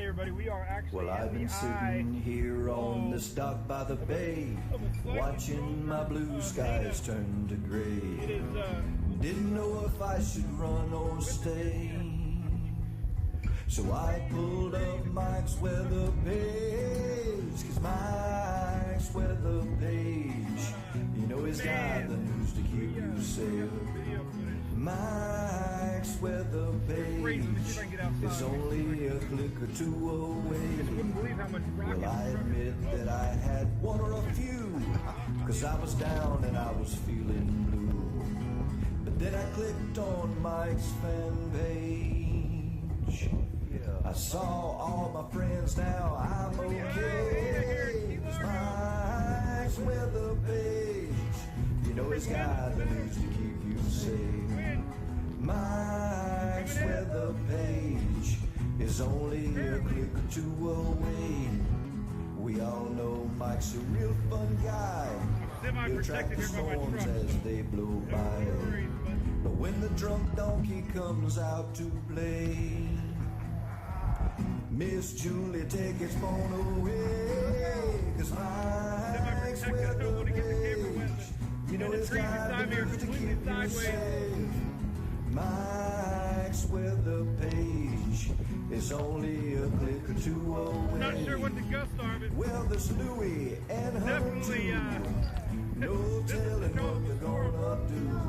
everybody. We are actually Well, I've been sitting here on this dock by the bay, watching my blue skies turn to gray. Didn't know if I should run or stay, so I pulled up Mike's weather page, 'cause Mike's weather page, you know he's got the news to keep you safe. Mike's weather page is only a click or two away. Well, I admit that I had one or a few, 'cause I was down and I was feeling blue. But then I clicked on Mike's fan page. I saw all my friends now, I'm okay. It's Mike's weather page, you know he's got the news to keep you safe. Mike's weather page is only a click or two away. We all know Mike's a real fun guy. He'll track the storms as they blow by. But when the drunk donkey comes out to play, Miss Julie, take his phone away, 'cause Mike's weather page, you know it's got the news to keep you safe. Mike's weather page is only a click or two away. Not sure what the gusts are, but well, there's Louie and Hunter too. No telling what they're gonna do.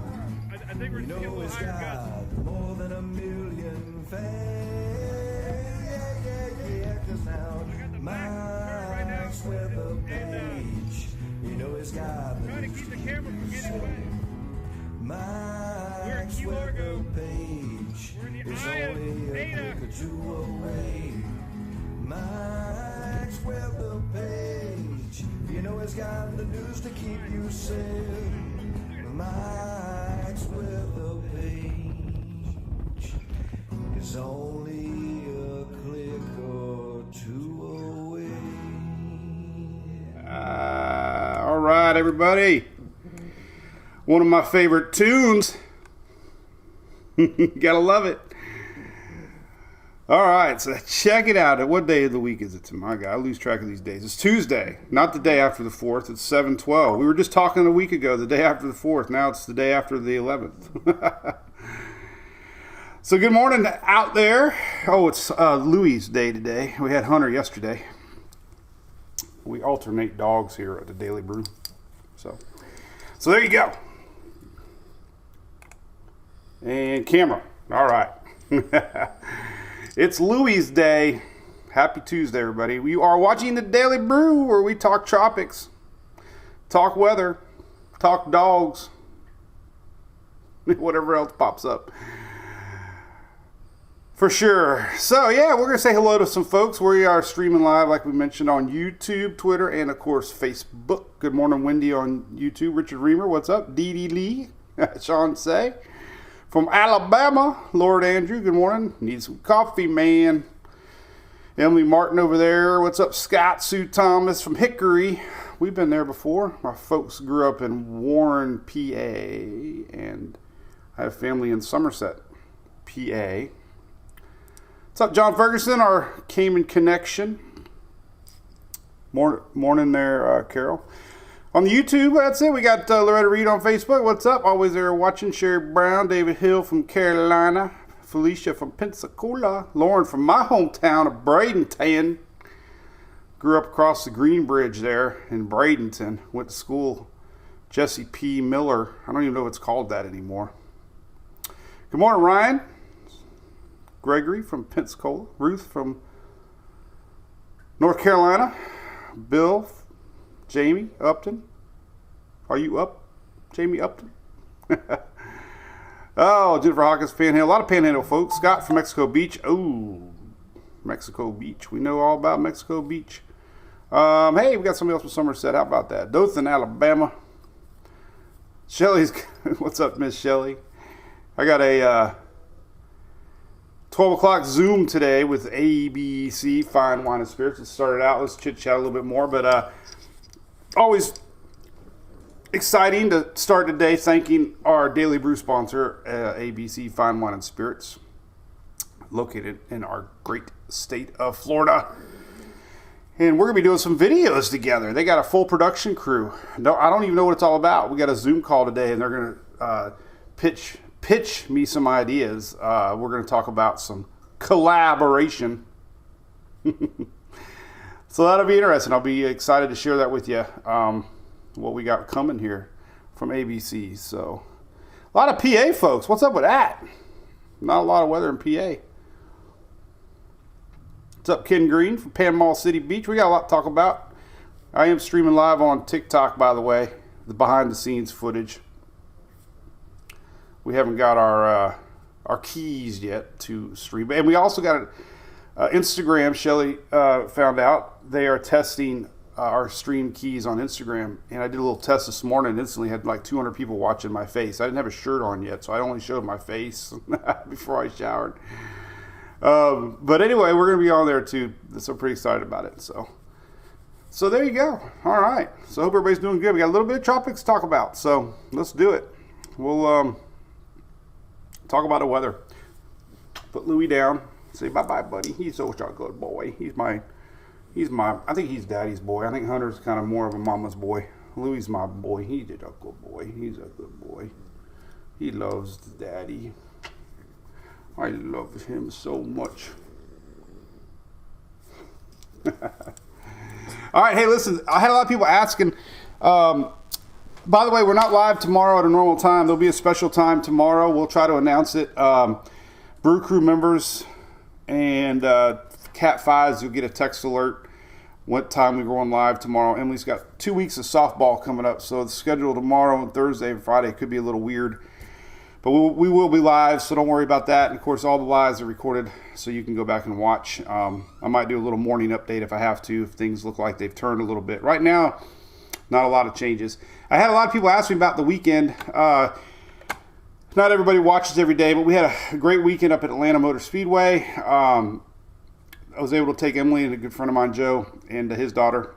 I think we're you know getting a it's little higher gusts. got more than 1 million fans. Yeah, 'cause now Mike's weather page, you know it's got the Trying to keep the camera from getting away. Mike's weather page is only a click or two away. Mike's weather page, you know it's got the news to keep you safe. Mike's weather page is only a click or two away. All right, everybody. One of my favorite tunes. Gotta love it. All right, so check it out. What day of the week is it? My God, I lose track of these days. It's Tuesday, not the day after the 4th. It's 7/12. We were just talking a week ago, the day after the 4th. Now it's the day after the 11th. So good morning out there. Oh, it's Louie's day today. We had Hunter yesterday. We alternate dogs here at the Daily Brew. So there you go. And camera. All right. It's Louie's day. Happy Tuesday, everybody. You are watching the Daily Brew, where we talk tropics, talk weather, talk dogs, whatever else pops up. For sure. So, yeah, we're going to say hello to some folks. We are streaming live, like we mentioned, on YouTube, Twitter, and, of course, Facebook. Good morning, Wendy, on YouTube. Richard Reamer, what's up? Dee Dee Lee. Sean Say. From Alabama, Lord Andrew, good morning. Need some coffee, man. Emily Martin over there. What's up, Scott? Sue Thomas from Hickory. We've been there before. My folks grew up in Warren, PA, and I have family in Somerset, PA. What's up, John Ferguson, our Cayman connection? Morning there, Carol. On the YouTube, that's it. We got Loretta Reed on Facebook. What's up? Always there watching. Sherry Brown, David Hill from Carolina, Felicia from Pensacola, Lauren from my hometown of Bradenton. Grew up across the Green Bridge there in Bradenton. Went to school. Jesse P. Miller. I don't even know if it's called that anymore. Good morning, Ryan. Gregory from Pensacola. Ruth from North Carolina. Bill. Jamie Upton. Are you up? Jamie Upton? Oh, Jennifer Hawkins, Panhandle. A lot of Panhandle folks. Scott from Mexico Beach. Oh, Mexico Beach. We know all about Mexico Beach. Hey, we got somebody else from Somerset. How about that? Dothan, Alabama. Shelly's. What's up, Miss Shelly? I got a 12 o'clock Zoom today with ABC Fine Wine and Spirits. It started out. Let's chit-chat a little bit more, but always exciting to start today thanking our Daily Brew sponsor, ABC Fine Wine and Spirits. located in our great state of Florida. And we're going to be doing some videos together. They got a full production crew. No, I don't even know what it's all about. We got a Zoom call today, and they're going to pitch me some ideas. We're going to talk about some collaboration. So that'll be interesting. I'll be excited to share that with you, what we got coming here from ABC. So a lot of PA folks. What's up with that? Not a lot of weather in PA. What's up, Ken Green from Panama City Beach? We got a lot to talk about. I am streaming live on TikTok, by the way, the behind-the-scenes footage. We haven't got our keys yet to stream. And we also got Instagram. Shelly found out they are testing our stream keys on Instagram. And I did a little test this morning and instantly had like 200 people watching my face. I didn't have a shirt on yet, so I only showed my face before I showered. But anyway, we're going to be on there too. So I'm pretty excited about it. So there you go. All right. So I hope everybody's doing good. We got a little bit of tropics to talk about. So let's do it. We'll talk about the weather. Put Louie down. Say bye-bye, buddy. He's such a good boy. He's my, I think he's daddy's boy. I think Hunter's kind of more of a mama's boy. Louie's my boy. He's a good boy. He's a good boy. He loves daddy. I love him so much. All right, hey, listen, I had a lot of people asking. By the way, we're not live tomorrow at a normal time. There'll be a special time tomorrow. We'll try to announce it. Brew crew members and Cat 5s, you'll get a text alert what time we're going live tomorrow. Emily's got 2 weeks of softball coming up, so the schedule tomorrow and Thursday and Friday could be a little weird. But we will be live, so don't worry about that. And, of course, all the lives are recorded, so you can go back and watch. I might do a little morning update if I have to, if things look like they've turned a little bit. Right now, not a lot of changes. I had a lot of people ask me about the weekend. Not everybody watches every day, but we had a great weekend up at Atlanta Motor Speedway. I was able to take Emily and a good friend of mine, Joe, and his daughter.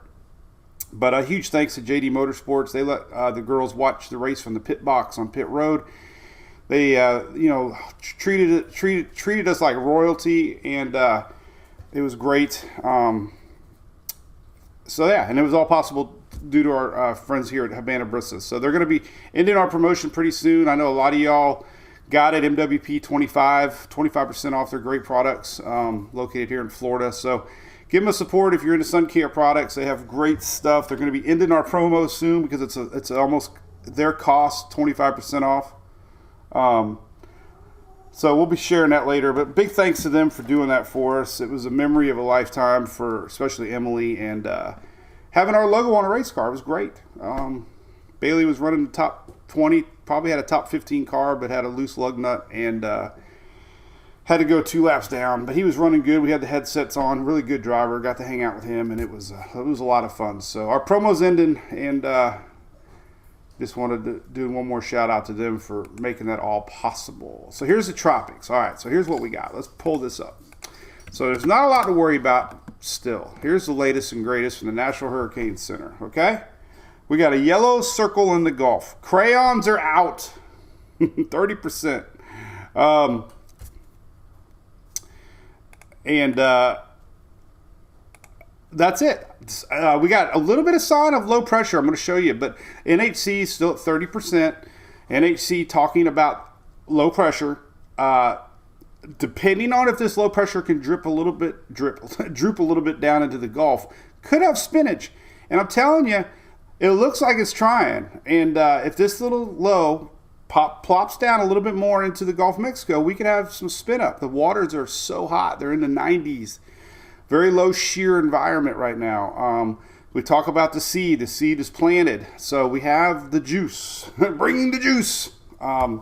But a huge thanks to JD Motorsports. They let the girls watch the race from the pit box on pit road. They, treated us like royalty, and it was great. So yeah, and it was all possible due to our friends here at Habana Brissa. So they're going to be ending our promotion pretty soon. I know a lot of y'all got it. MWP 25% off their great products, located here in Florida. So give them a support if you're into sun care products. They have great stuff. They're going to be ending our promo soon because it's almost their cost, 25% off. So we'll be sharing that later, but big thanks to them for doing that for us. It was a memory of a lifetime for especially Emily, and having our logo on a race car was great. Bailey was running the top 20, probably had a top 15 car, but had a loose lug nut and had to go 2 laps down, but he was running good. We had the headsets on, really good driver, got to hang out with him, and it was a lot of fun. So our promo's ending, and just wanted to do one more shout out to them for making that all possible. So here's the tropics. All right, so here's what we got. Let's pull this up. So there's not a lot to worry about still. Here's the latest and greatest from the National Hurricane Center, okay? We got a yellow circle in the Gulf. Crayons are out, 30%. That's it. We got a little bit of sign of low pressure. I'm going to show you, but NHC is still at 30%. NHC talking about low pressure. Depending on if this low pressure can droop a little bit down into the Gulf, could have spinnage. And I'm telling you, it looks like it's trying. And if this little low plops down a little bit more into the Gulf of Mexico, we could have some spin up. The waters are so hot. They're in the 90s. Very low shear environment right now. We talk about the seed. The seed is planted. So we have the juice. Bringing the juice. But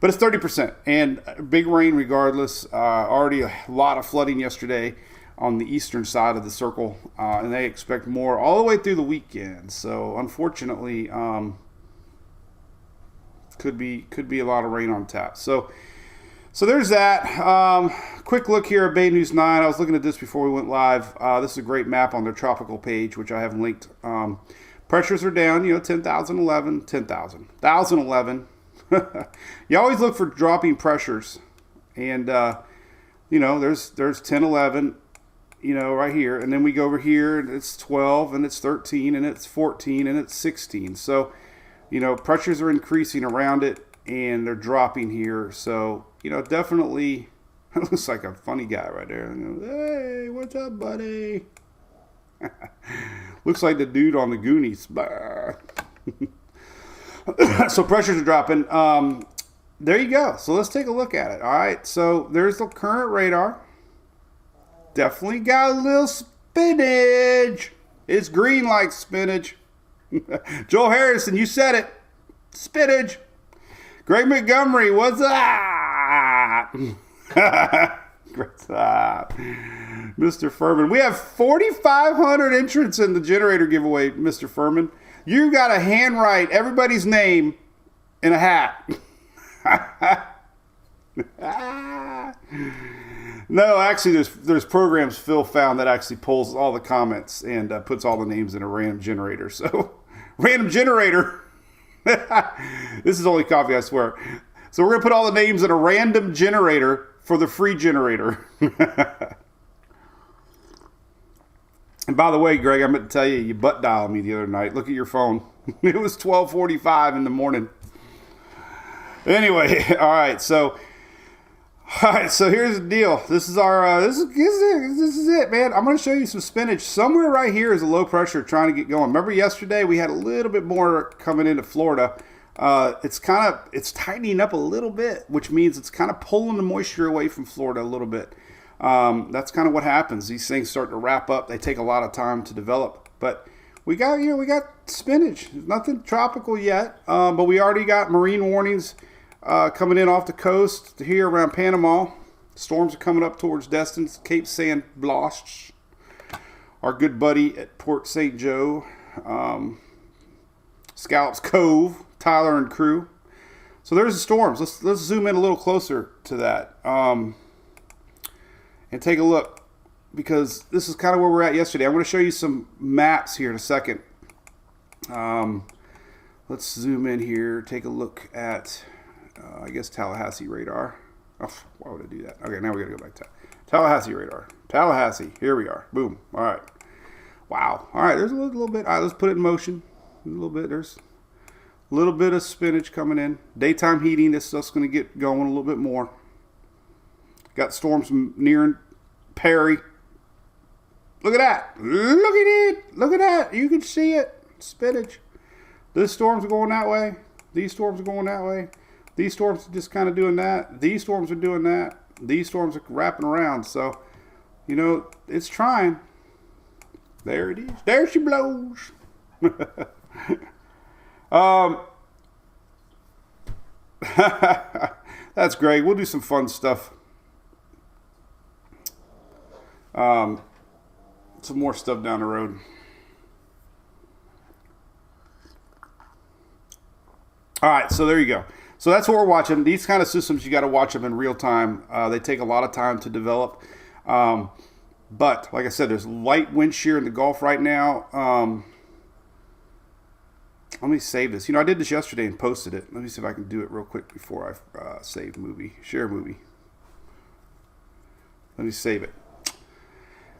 it's 30%. And big rain regardless. Already a lot of flooding yesterday on the eastern side of the circle. And they expect more all the way through the weekend. So unfortunately, could be a lot of rain on tap. So there's that. Quick look here at Bay News 9. I was looking at this before we went live. This is a great map on their tropical page, which I have linked. Pressures are down, 10,000, 11, 10,000, 1,011. You always look for dropping pressures. And, you know, there's 10, 11, you know, right here. And then we go over here and it's 12 and it's 13 and it's 14 and it's 16. So, you know, pressures are increasing around it and they're dropping here. So, you know, definitely, it looks like a funny guy right there. Hey, what's up, buddy? Looks like the dude on the Goonies. So pressures are dropping. There you go. So let's take a look at it. All right. So there's the current radar. Definitely got a little spinach. It's green like spinach. Joel Harrison, you said it. Spinach. Greg Montgomery, what's up? What's up? Mr. Furman. We have 4,500 entrants in the generator giveaway, Mr. Furman. You got to handwrite everybody's name in a hat. No, actually, there's programs Phil found that actually pulls all the comments and puts all the names in a random generator. So, random generator. This is only coffee, I swear. So we're going to put all the names in a random generator for the free generator. And by the way, Greg, I meant to tell you, you butt dialed me the other night. Look at your phone. It was 12:45 in the morning. Anyway, all right, so here's the deal. This is our this is it, man. I'm going to show you some spinach. Somewhere right here is a low pressure trying to get going. Remember yesterday we had a little bit more coming into Florida. It's tightening up a little bit, which means it's kind of pulling the moisture away from Florida a little bit. That's kind of what happens. These things start to wrap up. They take a lot of time to develop, but we got spinach. Nothing tropical yet, but we already got marine warnings coming in off the coast here around Panama. Storms are coming up towards Destin, Cape San Blas. Our good buddy at Port St. Joe, Scallops Cove, Tyler and crew. So there's the storms. Let's zoom in a little closer to that and take a look, because this is kind of where we're at yesterday. I'm going to show you some maps here in a second. Let's zoom in here. Take a look at, I guess, Tallahassee radar. Oh, why would I do that? Okay, now we got to go back to Tallahassee radar. Tallahassee. Here we are. Boom. All right. Wow. All right. There's a little bit. All right, let's put it in motion. A little bit. There's a little bit of spinach coming in. Daytime heating. This stuff's going to get going a little bit more. Got storms nearing Perry. Look at that. Look at it. Look at that. You can see it. Spinach. This storm's going that way. These storms are going that way. These storms are just kind of doing that. These storms are doing that. These storms are wrapping around. So, you know, it's trying. There it is. There she blows. That's great. We'll do some fun stuff. Some more stuff down the road. All right, so there you go. So that's what we're watching. These kind of systems, you got to watch them in real time. They take a lot of time to develop. But like I said, there's light wind shear in the Gulf right now. Let me save this. You know, I did this yesterday and posted it. Let me see if I can do it real quick before I save movie. Share movie. Let me save it.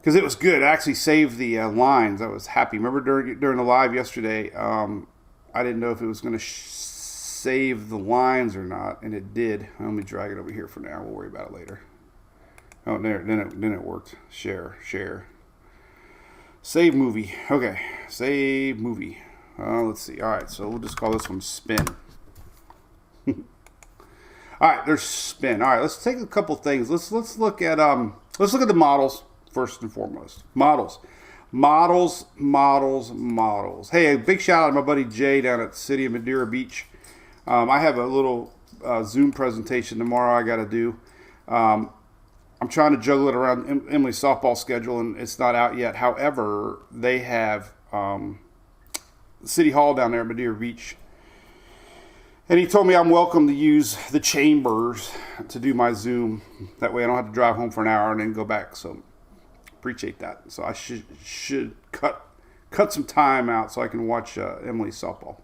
Because it was good. I actually saved the lines. I was happy. Remember during the live yesterday, I didn't know if it was going to save the lines or not, and it did. Let me drag it over here for now. We'll worry about it later. Oh, then it worked. Share. Save movie. Okay, save movie. Let's see. All right, so we'll just call this one spin. All right, there's spin. All right, let's take a couple things. Let's look at the models first and foremost. Models. Hey, a big shout out to my buddy Jay down at the city of Madeira Beach. I have a little Zoom presentation tomorrow I got to do. I'm trying to juggle it around Emily's softball schedule, and it's not out yet. However, they have City Hall down there at Madeira Beach. And he told me I'm welcome to use the chambers to do my Zoom. That way I don't have to drive home for an hour and then go back. So appreciate that. So I should cut some time out so I can watch Emily's softball.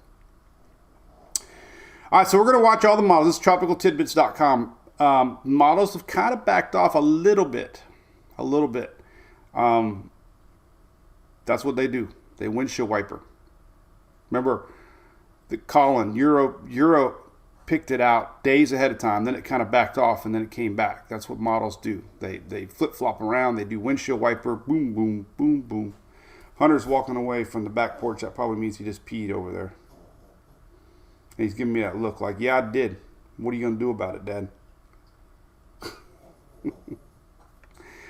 All right, so we're going to watch all the models. This is tropicaltidbits.com. Models have kind of backed off a little bit. That's what they do. They windshield wiper. Remember, the Colin Euro picked it out days ahead of time. Then it kind of backed off, and then it came back. That's what models do. They flip flop around. They do windshield wiper. Boom, boom, boom, boom. Hunter's walking away from the back porch. That probably means he just peed over there. And he's giving me that look like, yeah, I did. What are you gonna do about it, Dad? All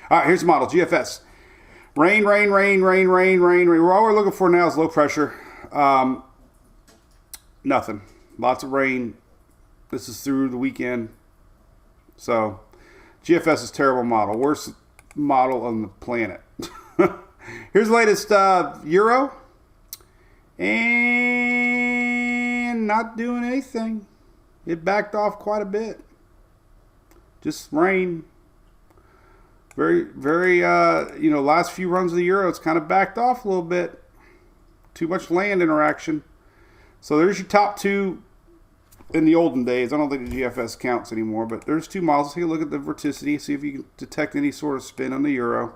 right, here's the model, GFS. Rain. All we're looking for now is low pressure. Nothing. Lots of rain. This is through the weekend. So, GFS is a terrible model. Worst model on the planet. Here's the latest Euro. And not doing anything. It backed off quite a bit. Just rain. Very, last few runs of the Euro, it's kind of backed off a little bit. Too much land interaction. So there's your top two in the olden days. I don't think the GFS counts anymore, but there's two models. Let's take a look at the vorticity, see if you can detect any sort of spin on the Euro.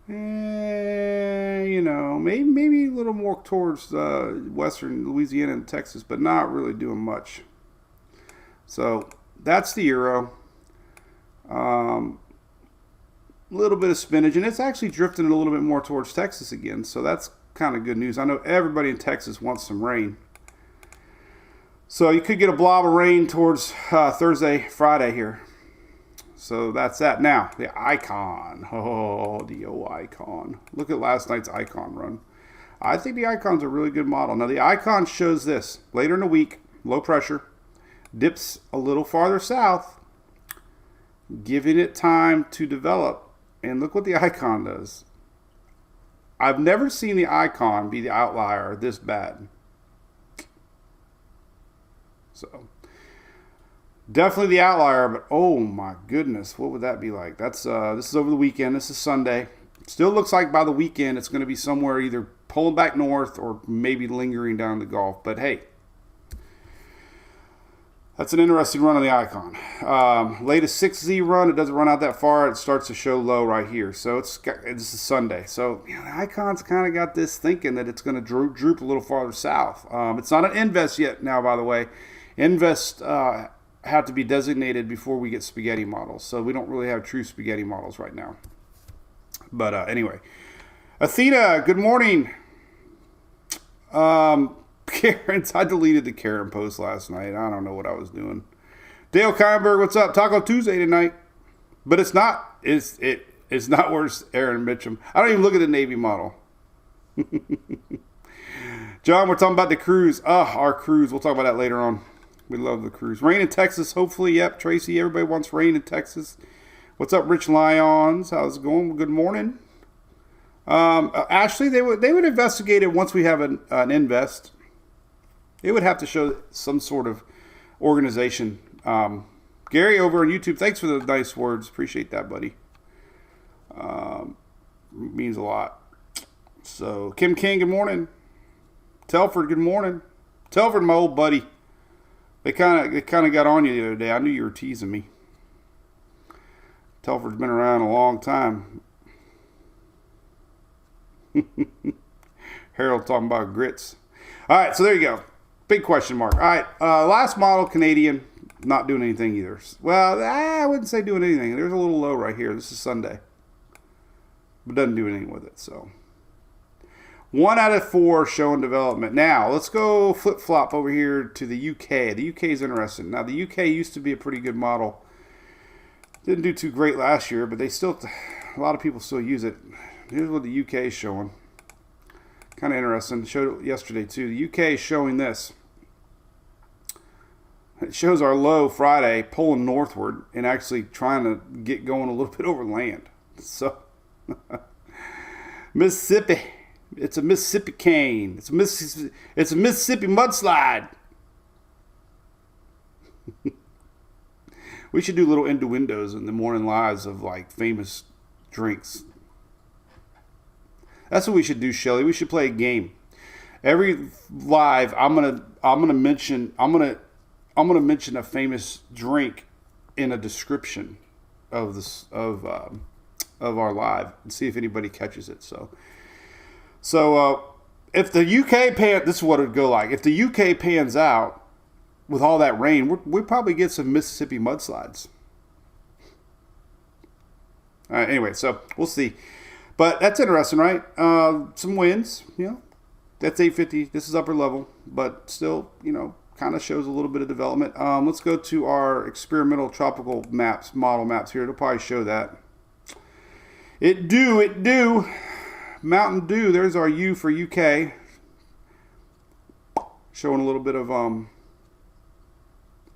And, maybe a little more towards western Louisiana and Texas, but not really doing much. So that's the Euro. Little bit of spinnage, and it's actually drifting a little bit more towards Texas again, so that's kind of good news. I know everybody in Texas wants some rain, so you could get a blob of rain towards Thursday, Friday here. So that's that. Now the Icon, the Icon. Look at last night's Icon run. I think the Icon's a really good model. Now the Icon shows this later in the week, low pressure, dips a little farther south, giving it time to develop. And look what the Icon does. I've never seen the Icon be the outlier this bad. So, definitely the outlier, but oh my goodness, what would that be like? That's this is over the weekend. This is Sunday. Still looks like by the weekend it's going to be somewhere either pulling back north or maybe lingering down the Gulf. But hey, that's an interesting run on the Icon. Latest 6Z run, it doesn't run out that far. It starts to show low right here. So this is Sunday. So the Icon's kind of got this thinking that it's going to droop a little farther south. It's not an invest yet now, by the way. Invest have to be designated before we get spaghetti models. So we don't really have true spaghetti models right now. But anyway. Athena, good morning. Karen's, I deleted the Karen post last night. I don't know what I was doing. Dale Keinberg, what's up? Taco Tuesday tonight. But it's not. It's not worse, Aaron Mitchum. I don't even look at the Navy model. John, we're talking about the cruise. Our cruise. We'll talk about that later on. We love the cruise. Rain in Texas, hopefully. Yep, Tracy, everybody wants rain in Texas. What's up, Rich Lyons? How's it going? Good morning. Ashley, they would investigate it once we have an invest. It would have to show some sort of organization. Gary over on YouTube, thanks for the nice words. Appreciate that, buddy. Means a lot. So, Kim King, good morning. Telford, good morning. Telford, my old buddy. They kind of got on you the other day. I knew you were teasing me. Telford's been around a long time. Harold talking about grits. All right, so there you go. Big question mark. All right, last model, Canadian, not doing anything either. Well, I wouldn't say doing anything. There's a little low right here. This is Sunday. But doesn't do anything with it, so. 1 out of 4 showing development. Now, let's go flip-flop over here to the UK. The UK is interesting. Now, the UK used to be a pretty good model. Didn't do too great last year, but a lot of people still use it. Here's what the UK is showing. Kind of interesting. Showed it yesterday, too. The UK is showing this. It shows our low Friday pulling northward and actually trying to get going a little bit over land. So, Mississippi. It's a Mississippi cane. It's a Mississippi mudslide. We should do little innuendos in the morning lives of like famous drinks. That's what we should do, Shelly. We should play a game. Every live, I'm gonna mention a famous drink in a description of this of our live and see if anybody catches it. So if the UK this is what it would go like. If the UK pans out with all that rain, we probably get some Mississippi mudslides. All right, anyway, so we'll see. But that's interesting, right? Some winds, That's 850. This is upper level, but still, kind of shows a little bit of development. Let's go to our experimental tropical maps, model maps here. It'll probably show that. It do. Mountain Dew, there's our U for UK. Showing a little bit of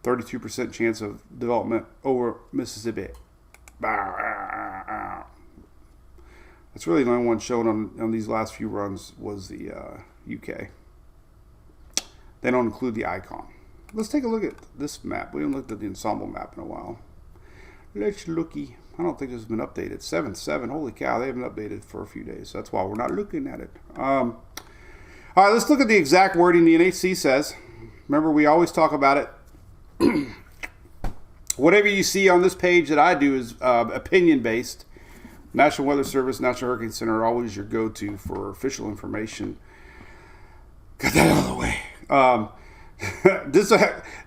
32% chance of development over Mississippi. That's really the only one shown on these last few runs was the UK. They don't include the icon. Let's take a look at this map. We haven't looked at the ensemble map in a while. Let's looky. I don't think this has been updated. 7.7. Holy cow, they haven't updated for a few days. So that's why we're not looking at it. All right, let's look at the exact wording the NHC says. Remember, we always talk about it. Whatever you see on this page that I do is opinion-based. National Weather Service, National Hurricane Center are always your go-to for official information. Got that out of the way.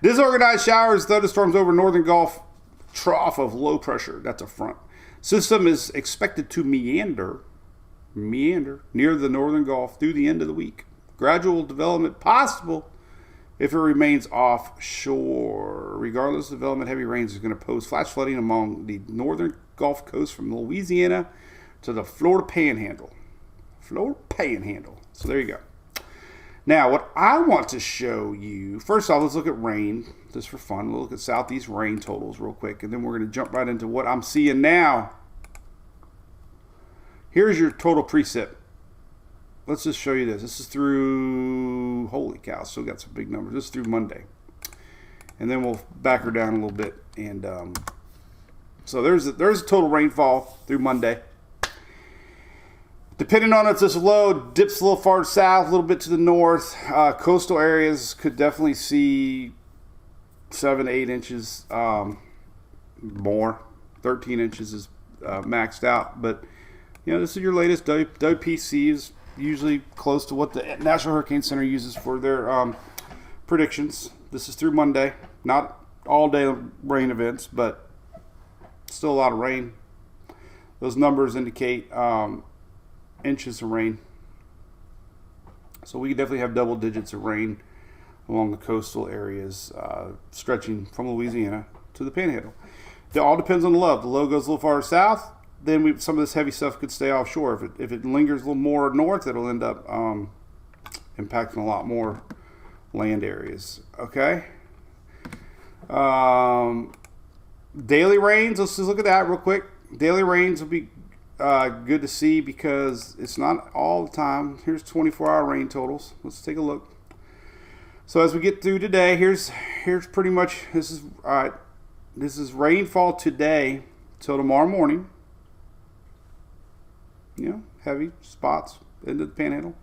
Disorganized showers, thunderstorms over northern Gulf, trough of low pressure. That's a front. System is expected to meander near the northern Gulf through the end of the week. Gradual development possible if it remains offshore. Regardless of development, heavy rains is going to pose flash flooding along the northern Gulf Coast from Louisiana to the Florida Panhandle. So there you go. Now, what I want to show you, first off, let's look at rain, just for fun. We'll look at southeast rain totals real quick, and then we're going to jump right into what I'm seeing now. Here's your total precip. Let's just show you this. This is through, holy cow, still got some big numbers. This is through Monday. And then we'll back her down a little bit. And so there's a total rainfall through Monday. Depending on if this low dips a little far south, a little bit to the north, coastal areas could definitely see 7 to 8 inches more. 13 inches is maxed out. But, this is your latest. WPC is usually close to what the National Hurricane Center uses for their predictions. This is through Monday. Not all day rain events, but still a lot of rain. Those numbers indicate inches of rain. So we definitely have double digits of rain along the coastal areas, stretching from Louisiana to the Panhandle. It all depends on the low. If the low goes a little farther south, then some of this heavy stuff could stay offshore. If it lingers a little more north, it'll end up impacting a lot more land areas. Okay. Daily rains. Let's just look at that real quick. Daily rains will be good to see because it's not all the time. Here's 24-hour rain totals. Let's take a look. So as we get through today, here's pretty much this is all right. This is rainfall today till tomorrow morning. Heavy spots into the Panhandle.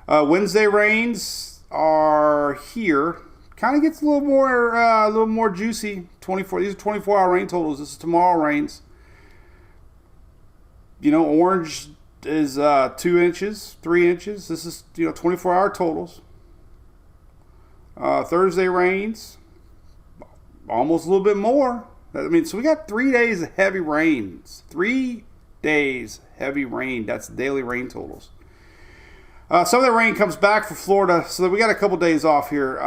Wednesday rains are here. Kind of gets a little more juicy. 24. These are 24-hour rain totals. This is tomorrow rains. Orange is 2 inches, 3 inches. This is 24-hour totals. Thursday rains, almost a little bit more. So we got 3 days of heavy rains. 3 days heavy rain. That's daily rain totals. Some of the rain comes back for Florida, so we got a couple days off here.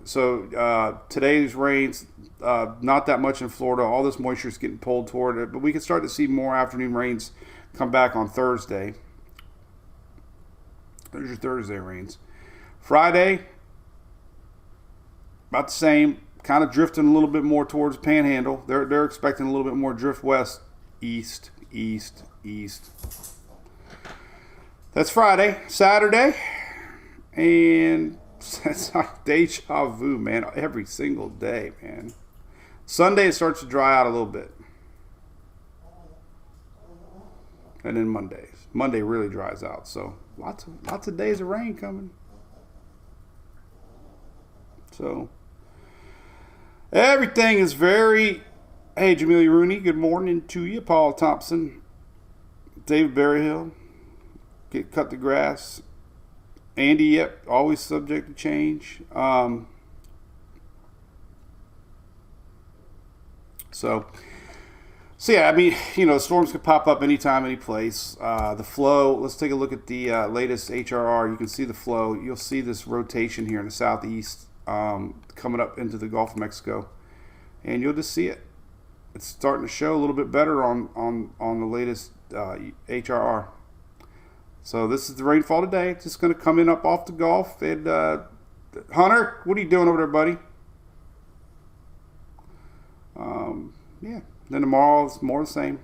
So today's rains, not that much in Florida. All this moisture is getting pulled toward it, but we can start to see more afternoon rains come back on Thursday. There's your Thursday rains. Friday, about the same. Kind of drifting a little bit more towards Panhandle. They're expecting a little bit more drift west, east. That's Friday. Saturday, and that's like deja vu, man. Every single day, man. Sunday it starts to dry out a little bit, and then Monday really dries out. So lots of days of rain coming. So Everything is very... Hey, Jamelia Rooney, good morning to you. Paul Thompson, David Berryhill, cut the grass. Andy, yep, always subject to change. So yeah, I mean, you know, storms could pop up anytime, any place. The flow, let's take a look at the latest HRR. You can see the flow. You'll see this rotation here in the southeast coming up into the Gulf of Mexico. And you'll just see it. It's starting to show a little bit better on the latest HRR. So this is the rainfall today. It's just going to come in up off the Gulf. And Hunter, what are you doing over there, buddy? Yeah. Then tomorrow it's more the same.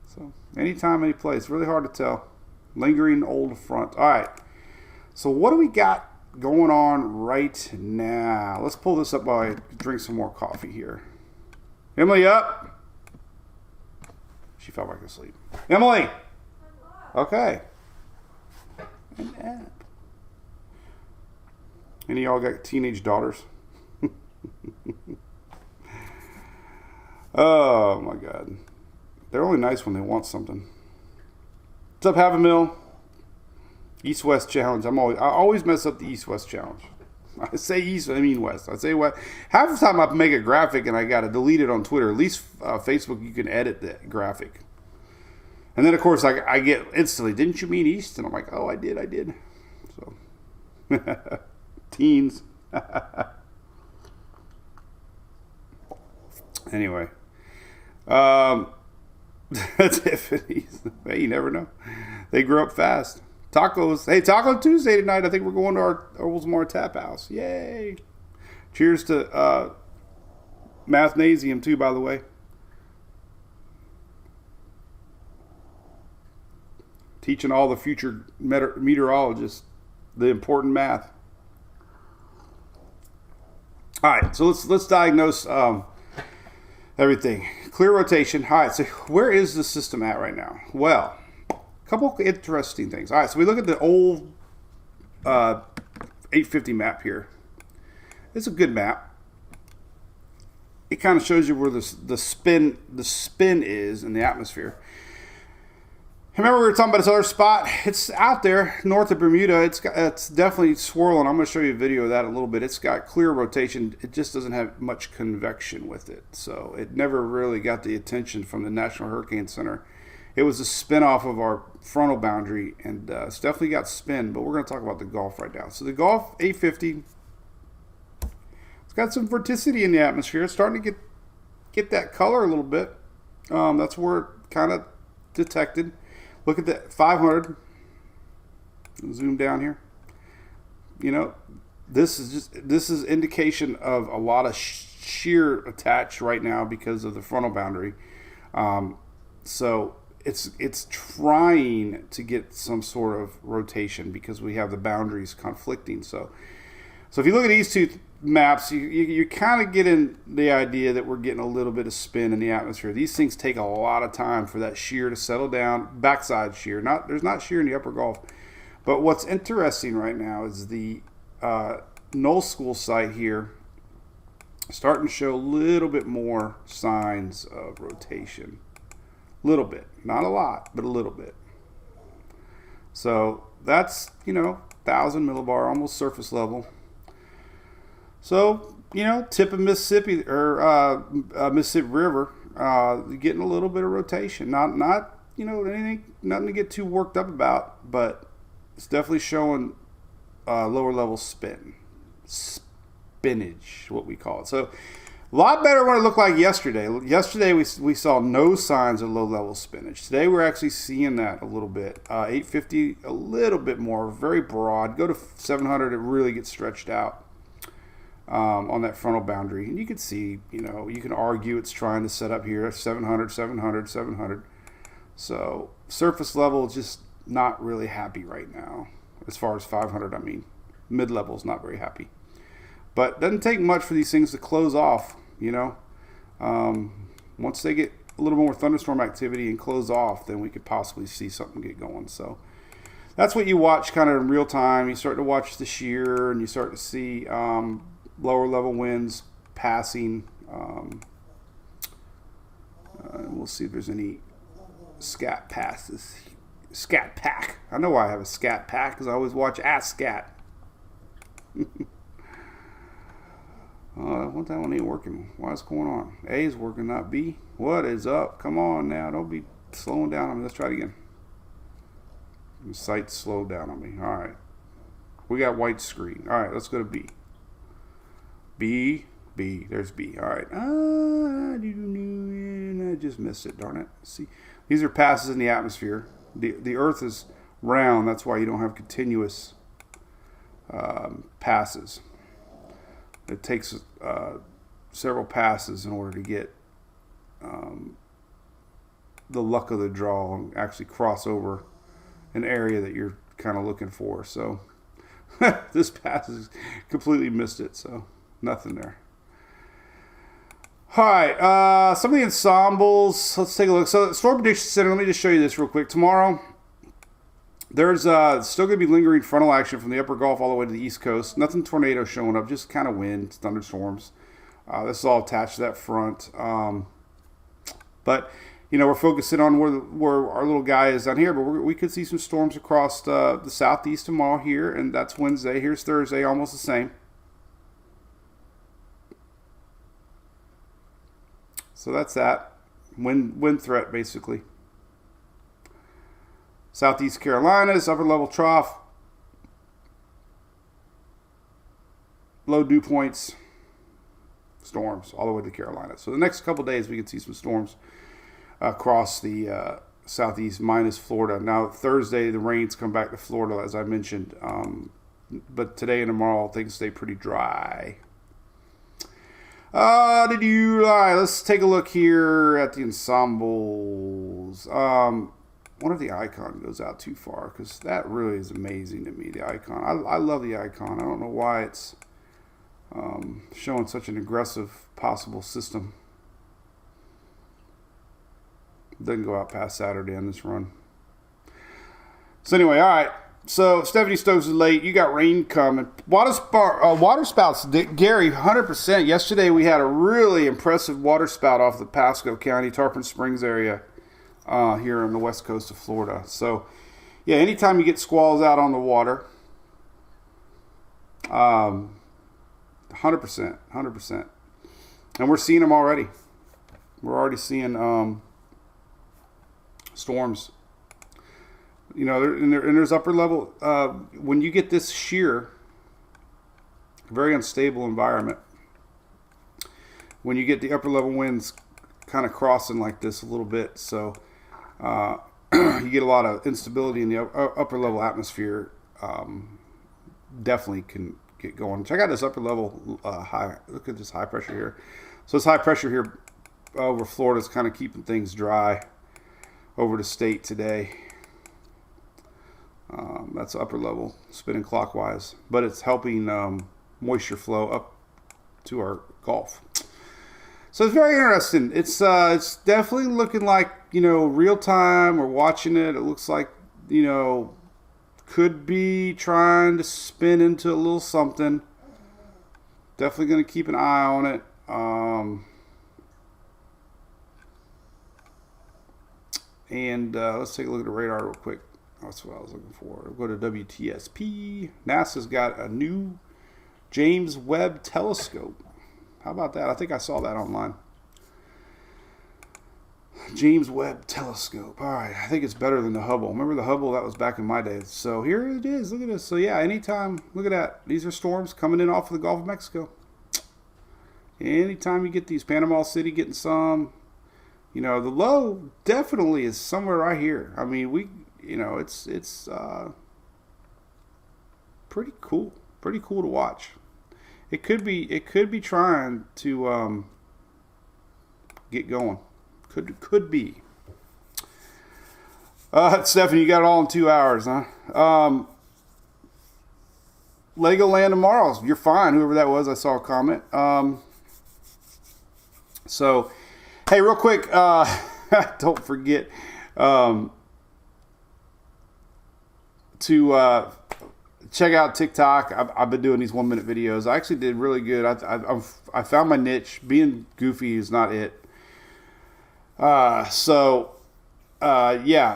So anytime, any place. Really hard to tell. Lingering old front. All right. So what do we got going on right now? Let's pull this up while I drink some more coffee here. Emily, up? She fell back asleep. Emily. Okay. An app. Any of y'all got teenage daughters? Oh my God. They're only nice when they want something. What's up, Have a Mill? East-West Challenge. I always mess up the East-West Challenge. I say East, I mean West. I say West. Half the time I make a graphic and I got to delete it on Twitter. At least Facebook, you can edit the graphic. And then, of course, I get instantly, didn't you mean East? And I'm like, oh, I did. So, teens. Anyway. Tiffany's. Hey, you never know. They grow up fast. Tacos. Hey, Taco Tuesday tonight. I think we're going to our Oldsmar Tap House. Yay. Cheers to Mathnasium, too, by the way. Teaching all the future meteorologists the important math. All right, so let's diagnose everything. Clear rotation. All right, so where is the system at right now? Well, a couple interesting things. All right, so we look at the old 850 map here. It's a good map. It kind of shows you where the spin is in the atmosphere. Remember we were talking about this other spot? It's out there north of Bermuda. It's definitely swirling. I'm going to show you a video of that in a little bit. It's got clear rotation. It just doesn't have much convection with it. So it never really got the attention from the National Hurricane Center. It was a spin-off of our frontal boundary, and it's definitely got spin, but we're going to talk about the Gulf right now. So the Gulf 850, it's got some vorticity in the atmosphere. It's starting to get that color a little bit. That's where it kind of detected. Look at that 500. Zoom down here. You know, this is indication of a lot of shear attached right now because of the frontal boundary. So it's trying to get some sort of rotation because we have the boundaries conflicting. So if you look at these two maps, you're kind of getting the idea that we're getting a little bit of spin in the atmosphere. These things take a lot of time for that shear to settle down, backside shear. There's not shear in the upper Gulf. But what's interesting right now is the Null School site here starting to show a little bit more signs of rotation. A little bit. Not a lot, but a little bit. So that's, 1,000 millibar, almost surface level. So, tip of Mississippi or Mississippi River, getting a little bit of rotation. Not anything, nothing to get too worked up about, but it's definitely showing lower level spinage, what we call it. So, a lot better than what it looked like yesterday. Yesterday we saw no signs of low level spinach. Today we're actually seeing that a little bit. 850 a little bit more, very broad. Go to 700, it really gets stretched out. On that frontal boundary, and you can see, you can argue it's trying to set up here 700, 700, 700. So surface level is just not really happy right now. As far as 500, I mean, mid-level is not very happy. But it doesn't take much for these things to close off. Once they get a little more thunderstorm activity and close off, then we could possibly see something get going. So that's what you watch kind of in real time. You start to watch the shear, and you start to see lower level winds passing. We'll see if there's any scat passes. Scat pack. I know why I have a scat pack, because I always watch Ask Scat. What, that one ain't working. What's going on? A is working, not B. What is up? Come on now. Don't be slowing down on me. Let's try it again. The site slowed down on me. All right. We got white screen. All right, let's go to B. B. There's B. All right. I just missed it. Darn it. See, these are passes in the atmosphere. The Earth is round. That's why you don't have continuous passes. It takes several passes in order to get the luck of the draw and actually cross over an area that you're kind of looking for. So this pass has completely missed it. So nothing there. All right, some of the ensembles. Let's take a look. So, Storm Prediction Center, let me just show you this real quick. Tomorrow, there's still going to be lingering frontal action from the upper Gulf all the way to the East Coast. Nothing tornado showing up, just kind of wind, thunderstorms. This is all attached to that front. But, you know, we're focusing on where our little guy is down here. But we could see some storms across the southeast tomorrow here, and that's Wednesday. Here's Thursday, almost the same. So that's that. Wind threat, basically. Southeast Carolinas, upper level trough. Low dew points. Storms all the way to Carolina. So the next couple days we can see some storms across the southeast minus Florida. Now Thursday the rains come back to Florida, as I mentioned. But today and tomorrow things stay pretty dry. Let's take a look here at the ensembles. What if the icon goes out too far? Because that really is amazing to me, the icon. I love the icon. I don't know why it's showing such an aggressive possible system. Doesn't go out past Saturday on this run. So anyway, all right. So Stephanie Stokes is late. You got rain coming. Water spouts, Gary, 100%. Yesterday we had a really impressive water spout off the Pasco County, Tarpon Springs area here on the west coast of Florida. So, yeah, anytime you get squalls out on the water, 100%. And we're seeing them already. We're already seeing storms. You know, and there's upper level. When you get this shear, very unstable environment. When you get the upper level winds kind of crossing like this a little bit, so you get a lot of instability in the upper level atmosphere. Definitely can get going. Check out this upper level high. Look at this high pressure here. So this high pressure here over Florida is kind of keeping things dry over the state today. That's upper level, spinning clockwise, but it's helping moisture flow up to our Gulf. So it's very interesting. It's definitely looking like, you know, real time. We're watching it. It looks like, you know, could be trying to spin into a little something. Definitely going to keep an eye on it. Let's take a look at the radar real quick. That's what I was looking for. We'll go to WTSP. NASA's got a new James Webb telescope. How about that? I think I saw that online. James Webb telescope. All right. I think it's better than the Hubble. Remember the Hubble? That was back in my day. So here it is. Look at this. So yeah, anytime. Look at that. These are storms coming in off of the Gulf of Mexico. Anytime you get these, Panama City getting some, you know, the low definitely is somewhere right here. I mean, you know, it's pretty cool. Pretty cool to watch. It could be trying to get going. Could be. Stephanie, you got it all in 2 hours, huh? Legoland tomorrow. You're fine. Whoever that was, I saw a comment. So, hey, real quick, don't forget to check out TikTok. I've been doing these 1 minute videos. I actually did really good. I found my niche. Being goofy is not it. Yeah,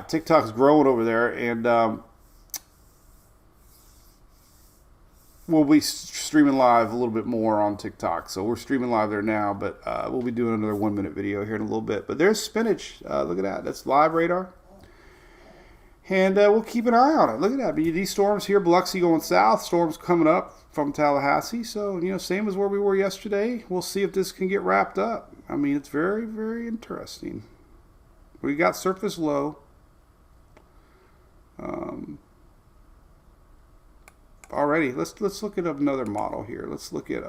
TikTok's growing over there, and we'll be streaming live a little bit more on TikTok. So we're streaming live there now, but we'll be doing another 1 minute video here in a little bit. But there's spinach. Look at that. That's live radar. And we'll keep an eye on it. Look at that. These storms here, Biloxi going south, storms coming up from Tallahassee. So, same as where we were yesterday. We'll see if this can get wrapped up. I mean, it's very, very interesting. We got surface low. Already, let's look at another model here. Let's look at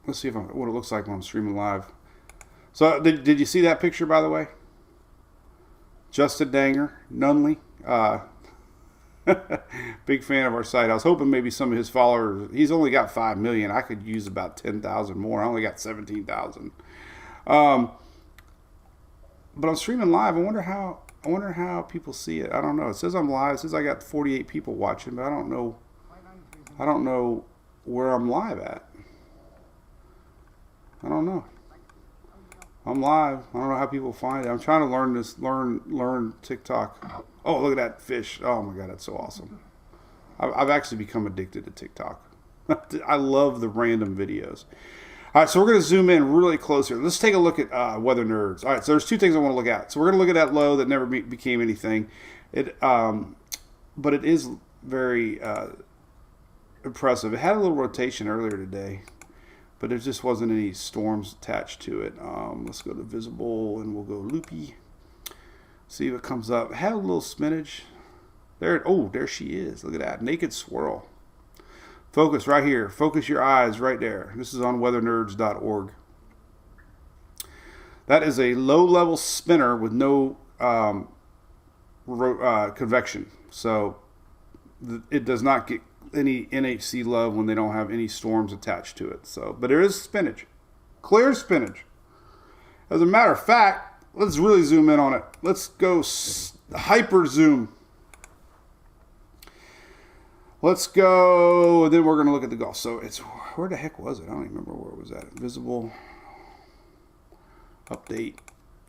let's see what it looks like when I'm streaming live. So did you see that picture, by the way? Justin Danger, Nunley, big fan of our site. I was hoping maybe some of his followers. He's only got 5 million. I could use about 10,000 more. I only got 17,000. But I'm streaming live. I wonder how people see it. I don't know. It says I'm live. It says I got 48 people watching, but I don't know where I'm live at. I don't know. I'm live. I don't know how people find it. I'm trying to learn TikTok. Oh, look at that fish. Oh my God, that's so awesome. I've actually become addicted to TikTok. I love the random videos. All right, so we're going to zoom in really close here. Let's take a look at Weather Nerds. All right, so there's two things I want to look at. So we're going to look at that low that never became anything. But it is very impressive. It had a little rotation earlier today, but there just wasn't any storms attached to it. Let's go to visible, and we'll go loopy. See if it comes up. It had a little spinnage. There she is. Look at that. Naked swirl. Focus right here. Focus your eyes right there. This is on weathernerds.org. That is a low-level spinner with no convection. So it does not get any NHC love when they don't have any storms attached to it. So, but there is spinach. Clear spinach. As a matter of fact, let's really zoom in on it. Let's go hyper zoom. Let's go, and then we're going to look at the Gulf. So it's, where the heck was it? I don't even remember where it was at. Visible, update,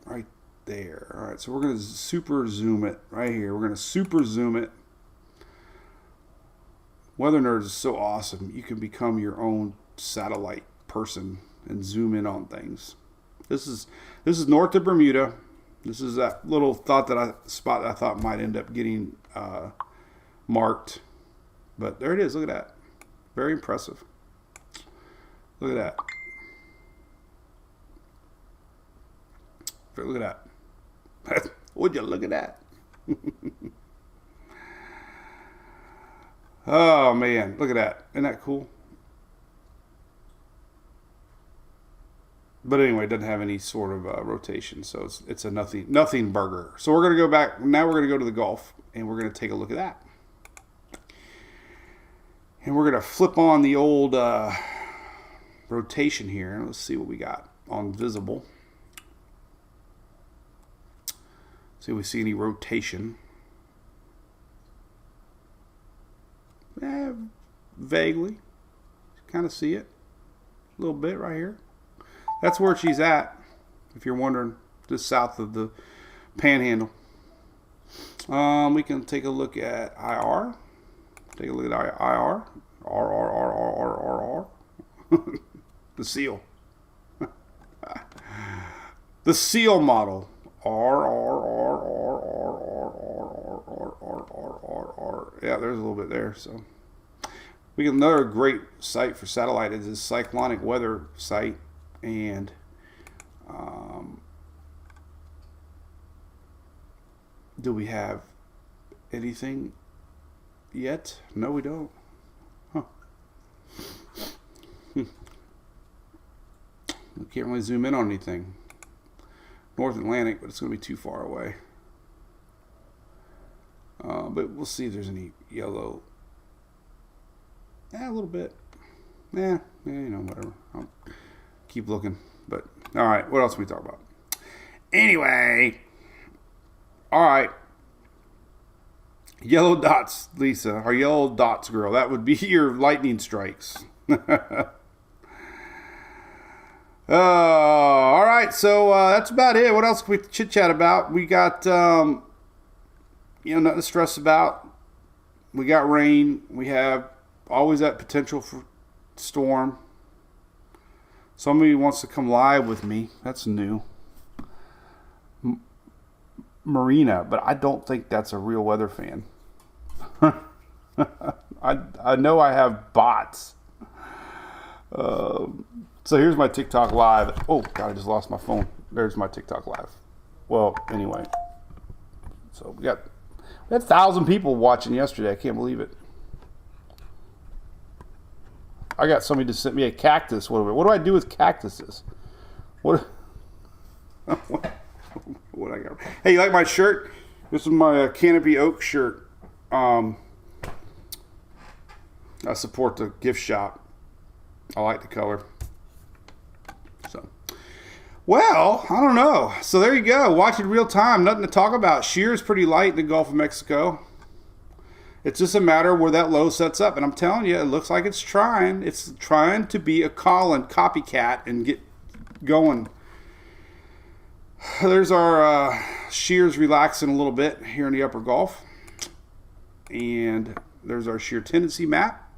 right there. All right, so we're going to super zoom it right here. We're going to super zoom it. Weather Nerds is so awesome. You can become your own satellite person and zoom in on things. This is north of Bermuda. This is that little spot that I thought might end up getting marked. But there it is. Look at that. Very impressive. Look at that. Look at that. Would you look at that? Oh, man. Look at that. Isn't that cool? But anyway, it doesn't have any sort of rotation. So it's a nothing burger. So we're going to go back. Now we're going to go to the Gulf. And we're going to take a look at that. And we're going to flip on the old rotation here. Let's see what we got on visible. See if we see any rotation. Vaguely. Kind of see it. A little bit right here. That's where she's at, if you're wondering, just south of the panhandle. We can take a look at IR. Take a look at IR. R. The seal. The seal model. Yeah, there's a little bit there. So we get another great site for satellite is this cyclonic weather site, and do we have anything yet? No, we don't. Huh. We can't really zoom in on anything. North Atlantic, but it's going to be too far away. But we'll see if there's any yellow. A little bit. Whatever. I'll keep looking. But, all right, what else can we talk about? Anyway. All right. Yellow dots, Lisa. Our yellow dots girl. That would be your lightning strikes. All right, so that's about it. What else can we chit chat about? We got, nothing to stress about. We got rain. We have always that potential for storm. Somebody wants to come live with me. That's new. Marina, but I don't think that's a real weather fan. I know I have bots. So here's my TikTok live. Oh God, I just lost my phone. There's my TikTok live. Well, anyway. So we had 1,000 people watching yesterday. I can't believe it. I got somebody to send me a cactus. What do I do with cactuses? What I got? Hey, you like my shirt? This is my Canopy Oak shirt. I support the gift shop. I like the color. So, well, I don't know. So there you go. Watch it real time. Nothing to talk about. Shear is pretty light in the Gulf of Mexico. It's just a matter where that low sets up. And I'm telling you, it looks like it's trying. It's trying to be a copycat and get going. There's our shears relaxing a little bit here in the upper Gulf. And there's our shear tendency map.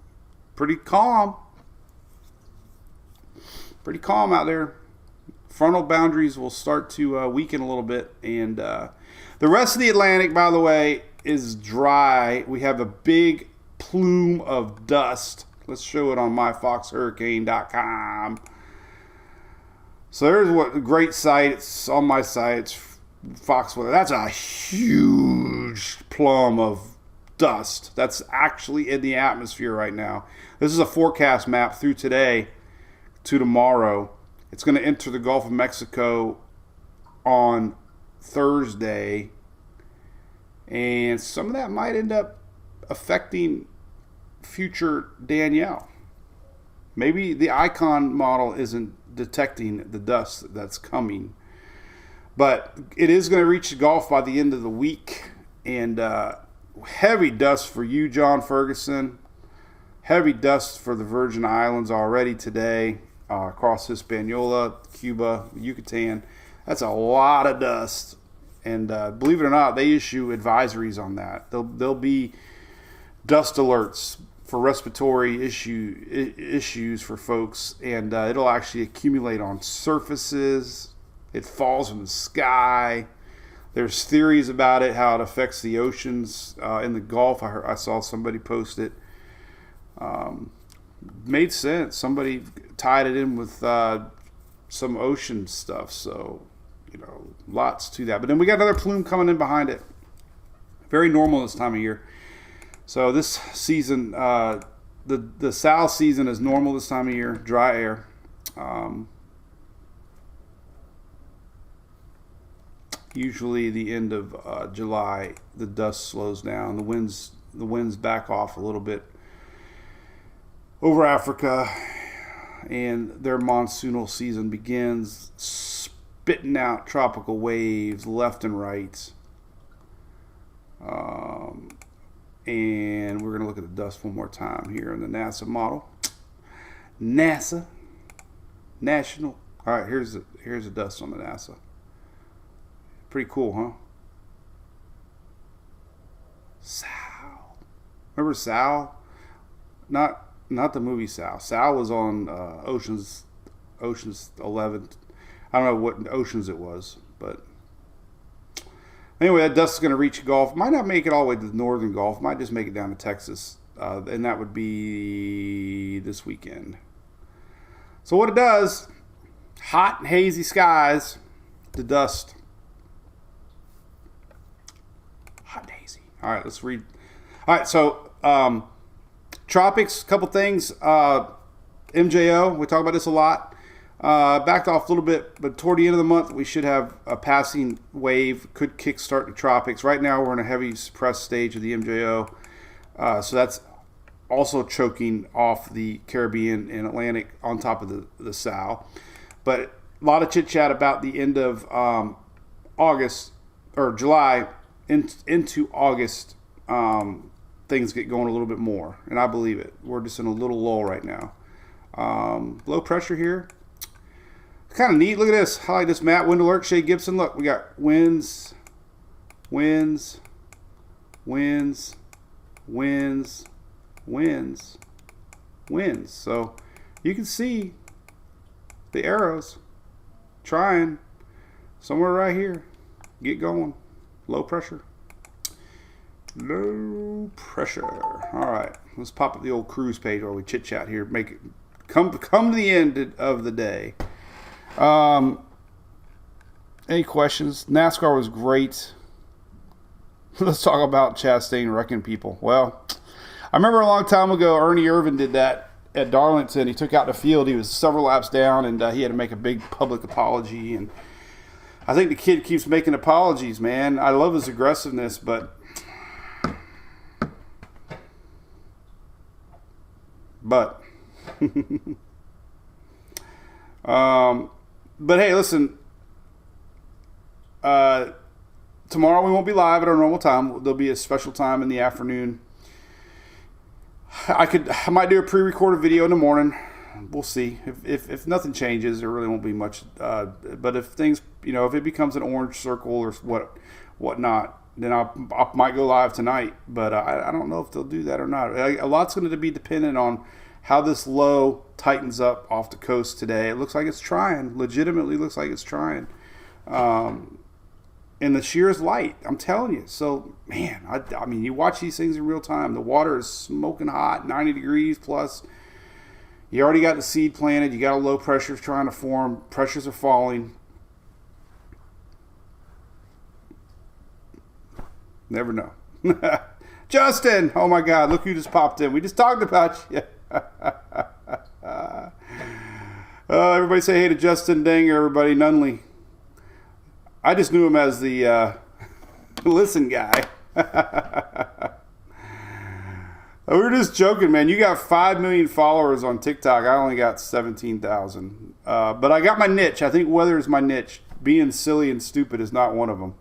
Pretty calm. Pretty calm out there. Frontal boundaries will start to weaken a little bit. And the rest of the Atlantic, by the way, is dry. We have a big plume of dust. Let's show it on myfoxhurricane.com. So there's what a great site. It's on my site. It's Fox Weather. That's a huge plum of dust. That's actually in the atmosphere right now. This is a forecast map through today to tomorrow. It's going to enter the Gulf of Mexico on Thursday. And some of that might end up affecting future Danielle. Maybe the Icon model isn't detecting the dust that's coming. But it is going to reach the Gulf by the end of the week. And heavy dust for you, John Ferguson. Heavy dust for the Virgin Islands already today. Across Hispaniola, Cuba, Yucatan. That's a lot of dust. And believe it or not, they issue advisories on that. There'll be dust alerts for respiratory issues for folks, and it'll actually accumulate on surfaces. It falls from the sky. There's theories about it, how it affects the oceans in the Gulf. I saw somebody post it. Made sense. Somebody tied it in with some ocean stuff, so lots to that. But then we got another plume coming in behind it. Very normal this time of year. So this season, the south season is normal this time of year. Dry air. Usually the end of July, the dust slows down. The winds back off a little bit over Africa, and their monsoonal season begins, spitting out tropical waves left and right. And we're going to look at the dust one more time here in the NASA model. NASA. National. All right, here's the dust on the NASA. Pretty cool, huh? Sal. Remember Sal? Not the movie Sal. Sal was on Ocean's 11. I don't know what oceans it was, but anyway, that dust is going to reach the Gulf. Might not make it all the way to the northern Gulf. Might just make it down to Texas, and that would be this weekend. So what it does, hot and hazy skies, the dust. Hot and hazy. All right, let's read. All right, so tropics, a couple things. MJO, we talk about this a lot. Backed off a little bit, but toward the end of the month, we should have a passing wave, could kickstart the tropics. Right now, we're in a heavy suppressed stage of the MJO, so that's also choking off the Caribbean and Atlantic on top of the Sal. But a lot of chit-chat about the end of August, or July, into August, things get going a little bit more, and I believe it. We're just in a little lull right now. Low pressure here. Kind of neat. Look at this. I like this map. Wind alert, Shay Gibson. Look, we got winds, winds, winds, winds, winds, winds. So you can see the arrows trying somewhere right here. Get going. Low pressure. Low pressure. All right. Let's pop up the old cruise page while we chit chat here. Make it come to the end of the day. Any questions? NASCAR was great. Let's talk about Chastain wrecking people. Well, I remember a long time ago, Ernie Irvan did that at Darlington. He took out the field. He was several laps down, and he had to make a big public apology. And I think the kid keeps making apologies, man. I love his aggressiveness, but but hey, listen. Tomorrow we won't be live at our normal time. There'll be a special time in the afternoon. I might do a pre-recorded video in the morning. We'll see. If nothing changes, there really won't be much. But if things, if it becomes an orange circle or whatnot, then I might go live tonight. But I don't know if they'll do that or not. A lot's going to be dependent on how this low tightens up off the coast today. It looks like it's trying. Legitimately looks like it's trying. And the shear is light. I'm telling you. So, man, I mean, you watch these things in real time. The water is smoking hot, 90 degrees plus. You already got the seed planted. You got a low pressure trying to form. Pressures are falling. Never know. Justin! Oh, my God. Look who just popped in. We just talked about you. Everybody say hey to Justin Danger, everybody. Nunley. I just knew him as the listen guy. We were just joking, man. You got 5 million followers on TikTok. I only got 17,000. But I got my niche. I think weather is my niche. Being silly and stupid is not one of them.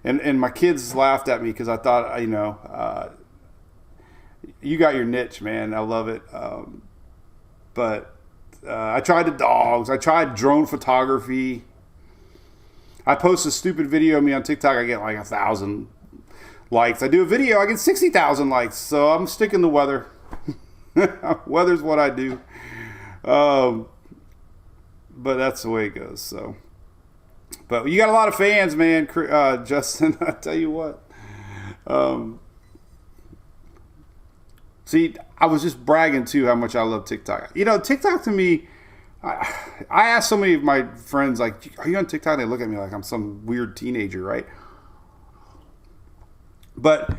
And my kids laughed at me because I thought, you got your niche, man. I love it. But I tried the dogs. I tried drone photography. I post a stupid video of me on TikTok. I get like 1,000 likes. I do a video. I get 60,000 likes. So I'm sticking to weather. Weather's what I do. But that's the way it goes. So, but you got a lot of fans, man. Justin, I tell you what. See, I was just bragging too how much I love TikTok. TikTok to me, I ask so many of my friends, like, are you on TikTok? They look at me like I'm some weird teenager, right? But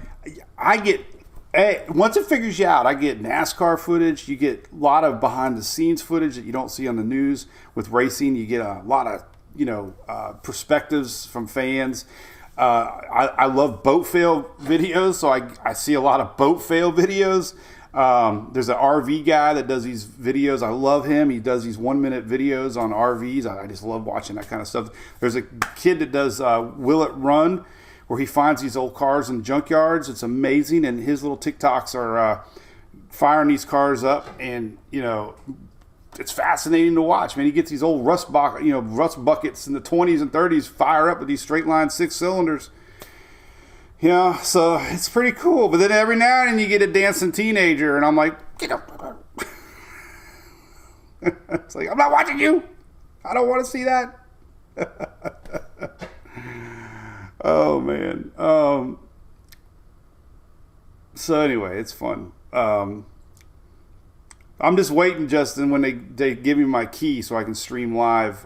once it figures you out, I get NASCAR footage. You get a lot of behind the scenes footage that you don't see on the news with racing. You get a lot of, perspectives from fans. I love boat fail videos, so I see a lot of boat fail videos. There's an RV guy that does these videos. I love him. He does these 1-minute videos on RVs. I just love watching that kind of stuff. There's a kid that does Will It Run, where he finds these old cars in junkyards. It's amazing, and his little TikToks are firing these cars up, and it's fascinating to watch. Man, he gets these old rust buckets in the 20s and 30s fire up with these straight line 6 cylinders. So it's pretty cool. But then every now and then you get a dancing teenager, and I'm like, get up. It's like, I'm not watching you. I don't want to see that. Oh, man. So anyway, it's fun. I'm just waiting, Justin, when they give me my key so I can stream live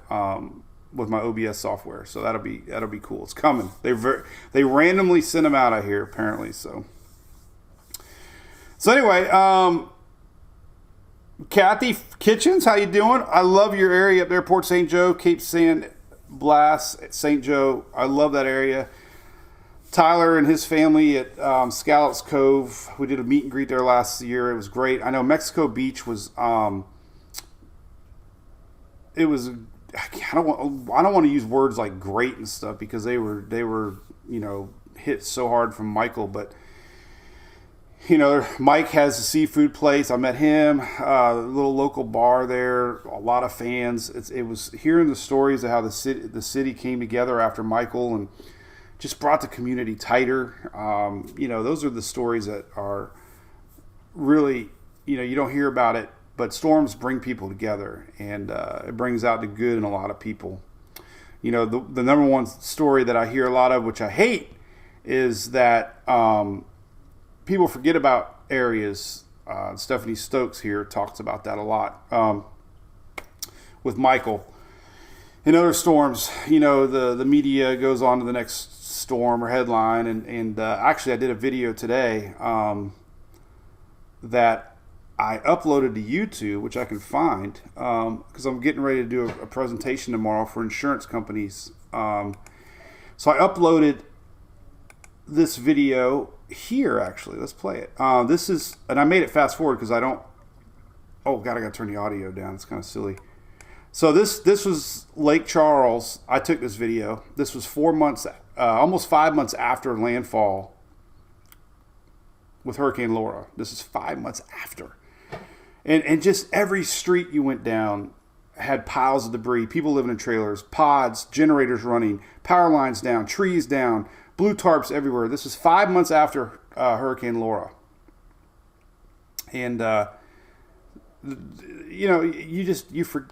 with my OBS software. So that'll be cool. It's coming. They randomly sent them out, I hear, apparently. So anyway, Kathy Kitchens, how you doing? I love your area up there, Port St. Joe, Cape San Blas, St. Joe. I love that area. Tyler and his family at Scallops Cove. We did a meet and greet there last year. It was great. I know Mexico Beach was. It was. I don't want to use words like great and stuff because they were hit so hard from Michael, but you know, Mike has a seafood place. I met him, a little local bar there, a lot of fans. It was hearing the stories of how the city came together after Michael and just brought the community tighter. You know, those are the stories that are really, you know, you don't hear about it, but storms bring people together, and it brings out the good in a lot of people. You know, the number one story that I hear a lot of, which I hate, is that people forget about areas. Stephanie Stokes here talks about that a lot with Michael. In other storms, you know, the media goes on to the next storm or headline, and actually I did a video today that I uploaded to YouTube, which I can find because I'm getting ready to do a presentation tomorrow for insurance companies. So I uploaded this video here. Actually, let's play it. This is, and I made it fast forward because I don't. Oh God, I got to turn the audio down. It's kind of silly. So this was Lake Charles. I took this video. This was 4 months, almost 5 months after landfall with Hurricane Laura. This is 5 months after, and just every street you went down had piles of debris. People living in trailers, pods, generators running, power lines down, trees down, blue tarps everywhere. This is 5 months after Hurricane Laura. And, you know,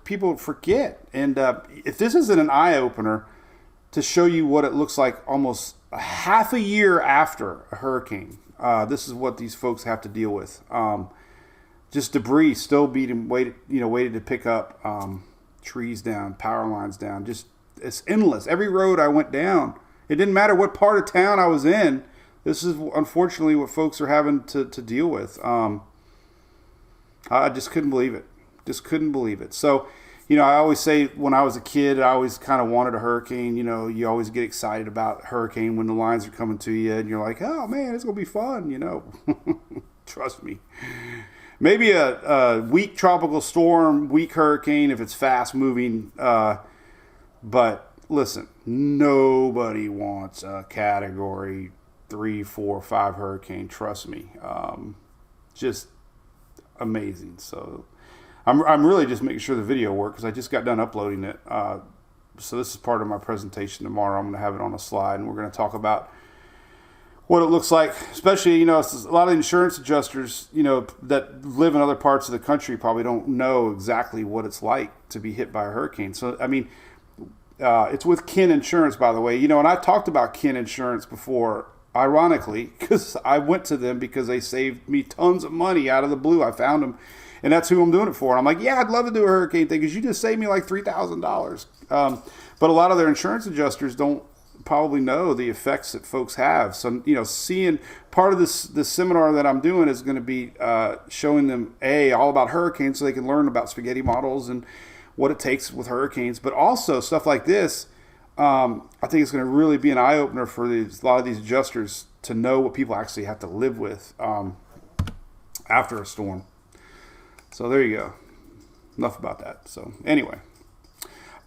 people forget. And if this isn't an eye-opener to show you what it looks like almost a half a year after a hurricane, this is what these folks have to deal with. Just debris still waited to pick up, trees down, power lines down. Just, it's endless. Every road I went down, it didn't matter what part of town I was in. This is unfortunately what folks are having to deal with. I just couldn't believe it. Just couldn't believe it. So, you know, I always say when I was a kid, I always kind of wanted a hurricane. You know, you always get excited about a hurricane when the lines are coming to you and you're like, oh man, it's going to be fun, you know. Trust me. Maybe a weak tropical storm, weak hurricane if it's fast moving. But listen, nobody wants a category 3, 4, 5 hurricane. Trust me. Just amazing. So I'm really just making sure the video works because I just got done uploading it. So this is part of my presentation tomorrow. I'm going to have it on a slide, and we're going to talk about what it looks like, especially, you know, a lot of insurance adjusters, you know, that live in other parts of the country probably don't know exactly what it's like to be hit by a hurricane. So, I mean, it's with Kin Insurance, by the way. You know, and I talked about Kin Insurance before, ironically, because I went to them because they saved me tons of money out of the blue. I found them, and that's who I'm doing it for. And I'm like, yeah, I'd love to do a hurricane thing because you just saved me like $3,000. But a lot of their insurance adjusters don't probably know the effects that folks have. So, you know, seeing part of this seminar that I'm doing is going to be showing them all about hurricanes so they can learn about spaghetti models and what it takes with hurricanes, but also stuff like this. I think it's going to really be an eye-opener for a lot of these adjusters to know what people actually have to live with after a storm. So there you go. Enough about that. So anyway,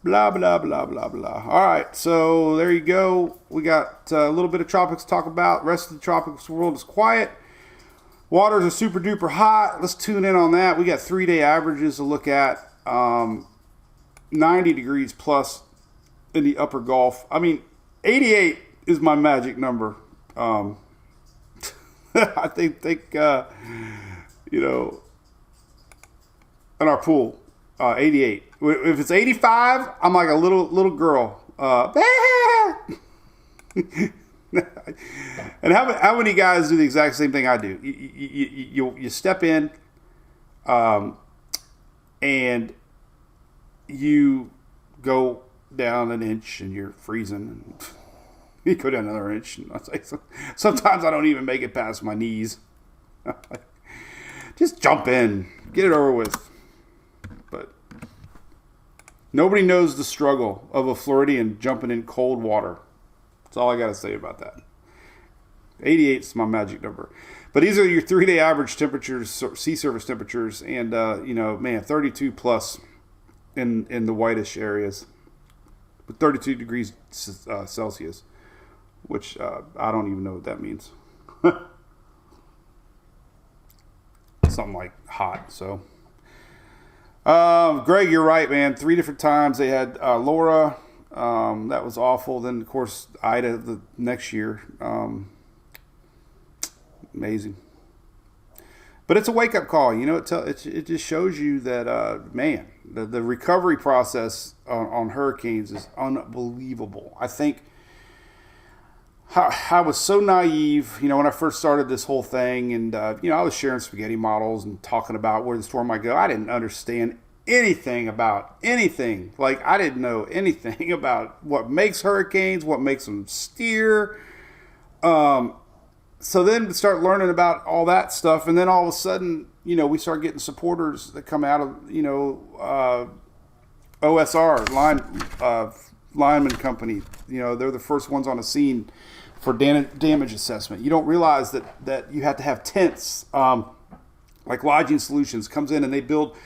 blah, blah, blah, blah, blah. All right, so there you go. We got a little bit of tropics to talk about. Rest of the tropics world is quiet. Waters are super duper hot. Let's tune in on that. We got 3-day averages to look at. 90 degrees plus in the upper Gulf. I mean, 88 is my magic number. I think you know, in our pool, 88. If it's 85, I'm like a little girl. And how many guys do the exact same thing I do? You step in, and you go down an inch and you're freezing, and you go down another inch, and sometimes I don't even make it past my knees. Just jump in, get it over with. But nobody knows the struggle of a Floridian jumping in cold water. That's all I got to say about that. 88 is my magic number. But these are your 3-day average temperatures, sea surface temperatures, and you know, man, 32 plus in the whitish areas, with 32 degrees Celsius. which I don't even know what that means. Something like hot. So, Greg, you're right, man. 3 different times they had Laura. That was awful. Then, of course, Ida the next year. Amazing. But it's a wake-up call. You know, it just shows you that, man, the recovery process on hurricanes is unbelievable. I think I was so naive, you know, when I first started this whole thing. And, you know, I was sharing spaghetti models and talking about where the storm might go. I didn't understand anything about anything. Like, I didn't know anything about what makes hurricanes, what makes them steer. So then start learning about all that stuff, and then all of a sudden, you know, we start getting supporters that come out of, you know, OSR, lineman company. You know, they're the first ones on the scene for damage assessment. You don't realize that you have to have tents, like Lodging Solutions comes in and they build.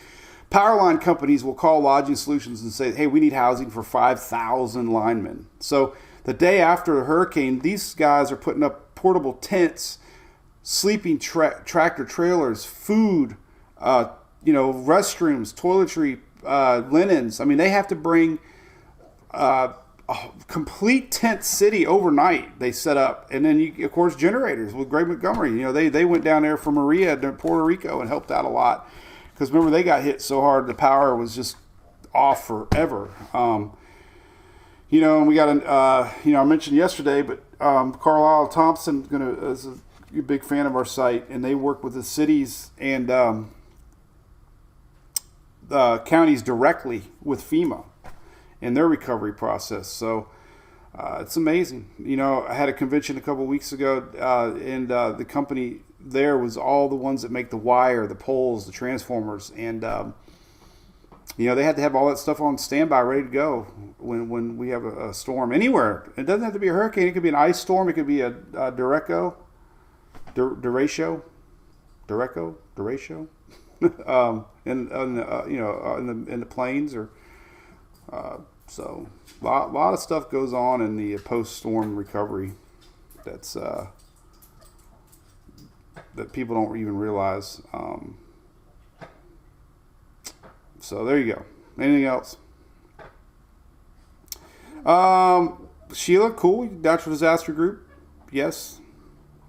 Power line companies will call Lodging Solutions and say, hey, we need housing for 5,000 linemen. So the day after a hurricane, these guys are putting up portable tents, sleeping tractor trailers, food, you know, restrooms, toiletry, linens. I mean, they have to bring a complete tent city overnight. They set up, and then of course generators with Greg Montgomery. You know, they went down there for Maria to Puerto Rico and helped out a lot because remember they got hit so hard the power was just off forever. You know, and we got you know, I mentioned yesterday, but Carlisle Thompson is a big fan of our site, and they work with the cities and counties directly with FEMA in their recovery process. So it's amazing. You know, I had a convention a couple of weeks ago, and the company there was all the ones that make the wire, the poles, the transformers, and you know, they had to have all that stuff on standby, ready to go when we have a storm anywhere. It doesn't have to be a hurricane. It could be an ice storm. It could be a derecho, you know, in the plains or so. A lot of stuff goes on in the post-storm recovery. That's that people don't even realize. So there you go. Anything else? Sheila, cool. Natural disaster group. Yes.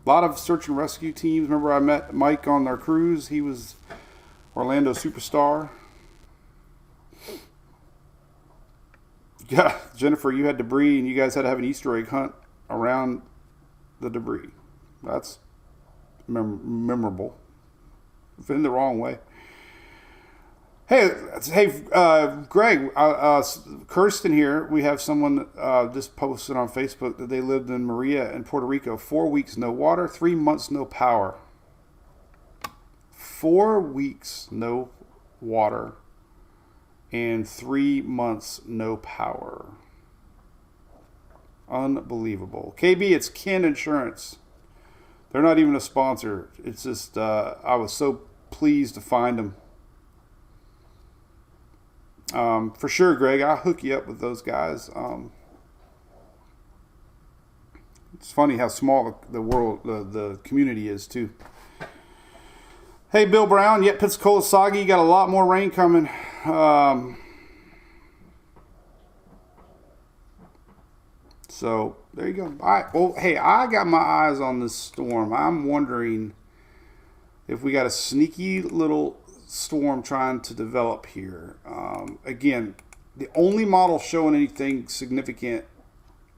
A lot of search and rescue teams. Remember I met Mike on our cruise. He was Orlando superstar. Yeah, Jennifer, you had debris and you guys had to have an Easter egg hunt around the debris. That's memorable. In the wrong way. Hey, Greg, Kirsten here. We have someone just posted on Facebook that they lived in Maria in Puerto Rico. 4 weeks, no water. 3 months, no power. 4 weeks, no water. And 3 months, no power. Unbelievable. KB, it's Ken Insurance. They're not even a sponsor. It's just, I was so pleased to find them. For sure, Greg, I'll hook you up with those guys. It's funny how small the world, the community is too. Hey, Bill Brown, yet Pensacola soggy. You got a lot more rain coming. So there you go. Well, hey, I got my eyes on this storm. I'm wondering if we got a sneaky little storm trying to develop here. Again, the only model showing anything significant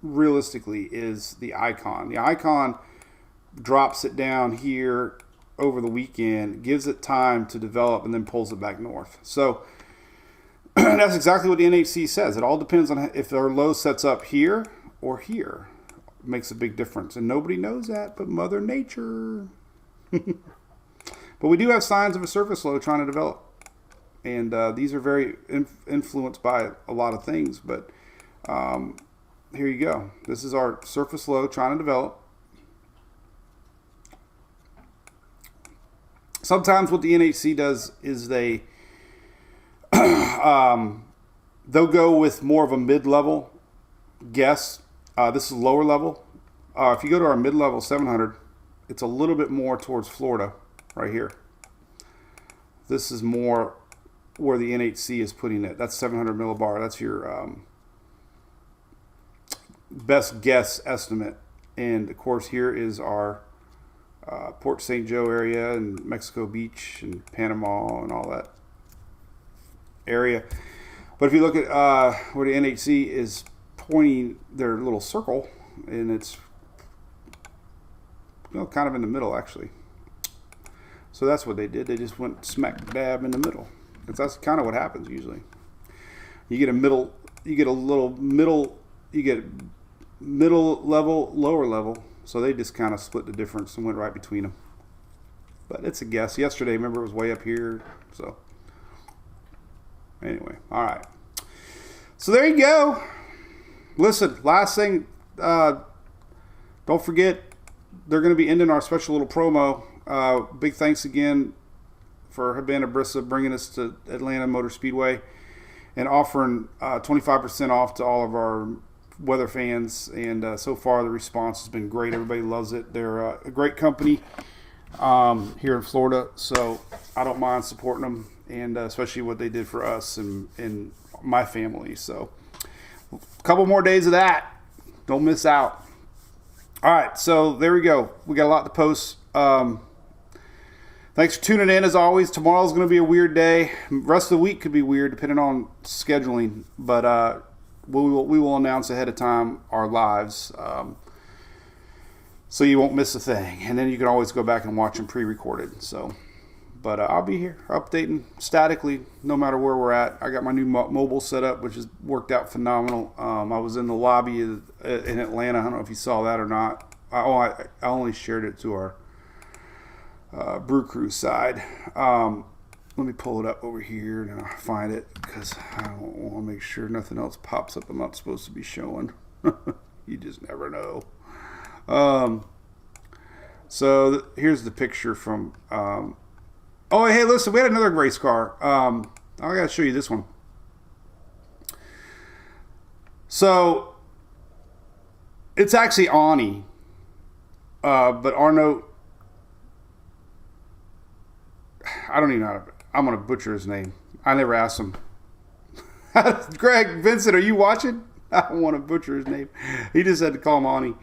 realistically is the Icon. The Icon drops it down here over the weekend, gives it time to develop, and then pulls it back north. So that's exactly what the NHC says. It all depends on if our low sets up here or here. It makes a big difference, and nobody knows that but Mother Nature. But we do have signs of a surface low trying to develop. And these are very influenced by a lot of things. But here you go. This is our surface low trying to develop. Sometimes what the NHC does is they'll go with more of a mid-level guess. This is lower level. If you go to our mid-level 700, it's a little bit more towards Florida, right here. This is more where the NHC is putting it. That's 700 millibar. That's your best guess estimate. And of course, here is our Port St. Joe area and Mexico Beach and Panama and all that area. But if you look at where the NHC is pointing their little circle, and it's kind of in the middle actually. So that's what they did. They just went smack dab in the middle. Because that's kind of what happens usually. You get a middle, you get a little middle, you get middle level, lower level. So they just kind of split the difference and went right between them. But it's a guess. Yesterday, remember, it was way up here. So anyway, all right. So there you go. Listen, last thing, don't forget, they're going to be ending our special little promo. Big thanks again for Habana Brissa bringing us to Atlanta Motor Speedway and offering 25% off to all of our weather fans. And so far, the response has been great. Everybody loves it. They're a great company here in Florida, so I don't mind supporting them, and especially what they did for us and my family. So a couple more days of that. Don't miss out. All right, so there we go. We got a lot to post. Thanks for tuning in as always. Tomorrow's going to be a weird day. The rest of the week could be weird depending on scheduling, but we will announce ahead of time our lives, so you won't miss a thing. And then you can always go back and watch them pre-recorded. So, but I'll be here updating statically no matter where we're at. I got my new mobile set up, which has worked out phenomenal. I was in the lobby in Atlanta. I don't know if you saw that or not. I only shared it to our Brew Crew side. Let me pull it up over here and I'll find it because I want to make sure nothing else pops up I'm not supposed to be showing. You just never know. So here's the picture from oh, hey, listen, we had another race car. I gotta show you this one. So it's actually Ani, but Arno, I don't even know how to, I'm going to butcher his name. I never asked him. Greg, Vincent, are you watching? I don't want to butcher his name. He just had to call him Ani.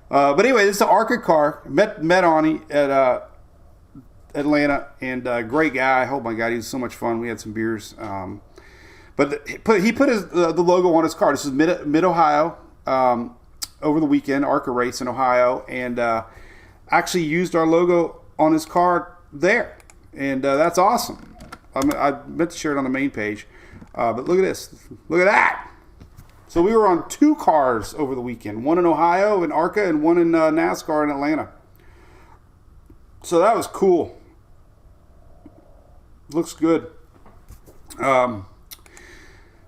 But anyway, this is the ARCA car. Met Ani at Atlanta, and great guy. Oh my God, he was so much fun. We had some beers. But he put the logo on his car. This is Mid-Ohio over the weekend, ARCA race in Ohio, and actually used our logo on his car there. And that's awesome. I meant to share it on the main page. But look at this. Look at that. So we were on 2 cars over the weekend. One in Ohio in ARCA and one in NASCAR in Atlanta. So that was cool. Looks good. That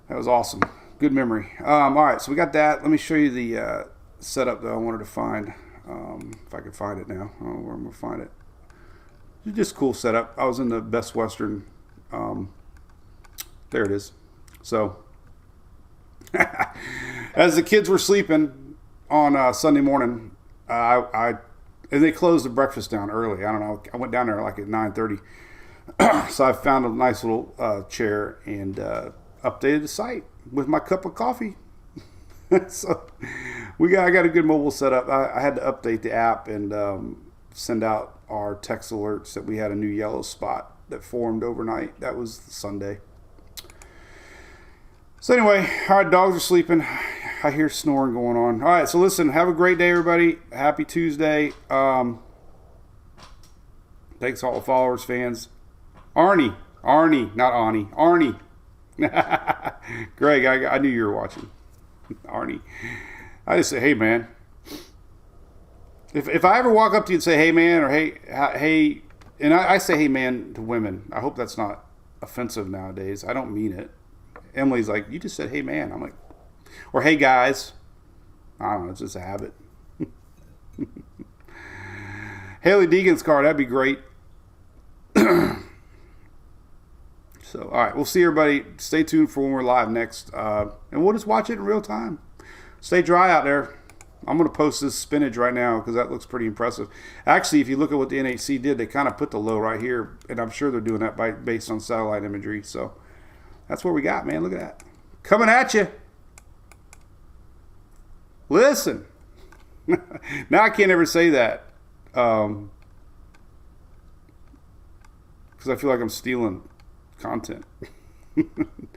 was awesome. Good memory. All right, so we got that. Let me show you the setup that I wanted to find. If I can find it now. I don't know where I'm going to find it. Just cool setup. I was in the Best Western. There it is. So, as the kids were sleeping on Sunday morning, and they closed the breakfast down early. I don't know. I went down there like at 9:30. So I found a nice little chair and updated the site with my cup of coffee. So I got a good mobile setup. I had to update the app and send out our text alerts that we had a new yellow spot that formed overnight. That was Sunday. So anyway, all right, dogs are sleeping. I hear snoring going on. All right, so listen, have a great day, everybody. Happy Tuesday. Thanks to all the followers, fans. Arnie, not Ani. Arnie. Greg, I knew you were watching. Arnie. I just say, hey, man. If I ever walk up to you and say, hey, man, or hey, and I say, hey, man, to women, I hope that's not offensive nowadays. I don't mean it. Emily's like, you just said, hey, man. I'm like, or hey, guys. I don't know. It's just a habit. Haley Deegan's car, that'd be great. So, all right, we'll see everybody. Stay tuned for when we're live next. And we'll just watch it in real time. Stay dry out there. I'm going to post this spinnage right now because that looks pretty impressive. Actually, if you look at what the NHC did, they kind of put the low right here, and I'm sure they're doing that based on satellite imagery. So that's what we got, man. Look at that. Coming at you. Listen. Now I can't ever say that because I feel like I'm stealing content.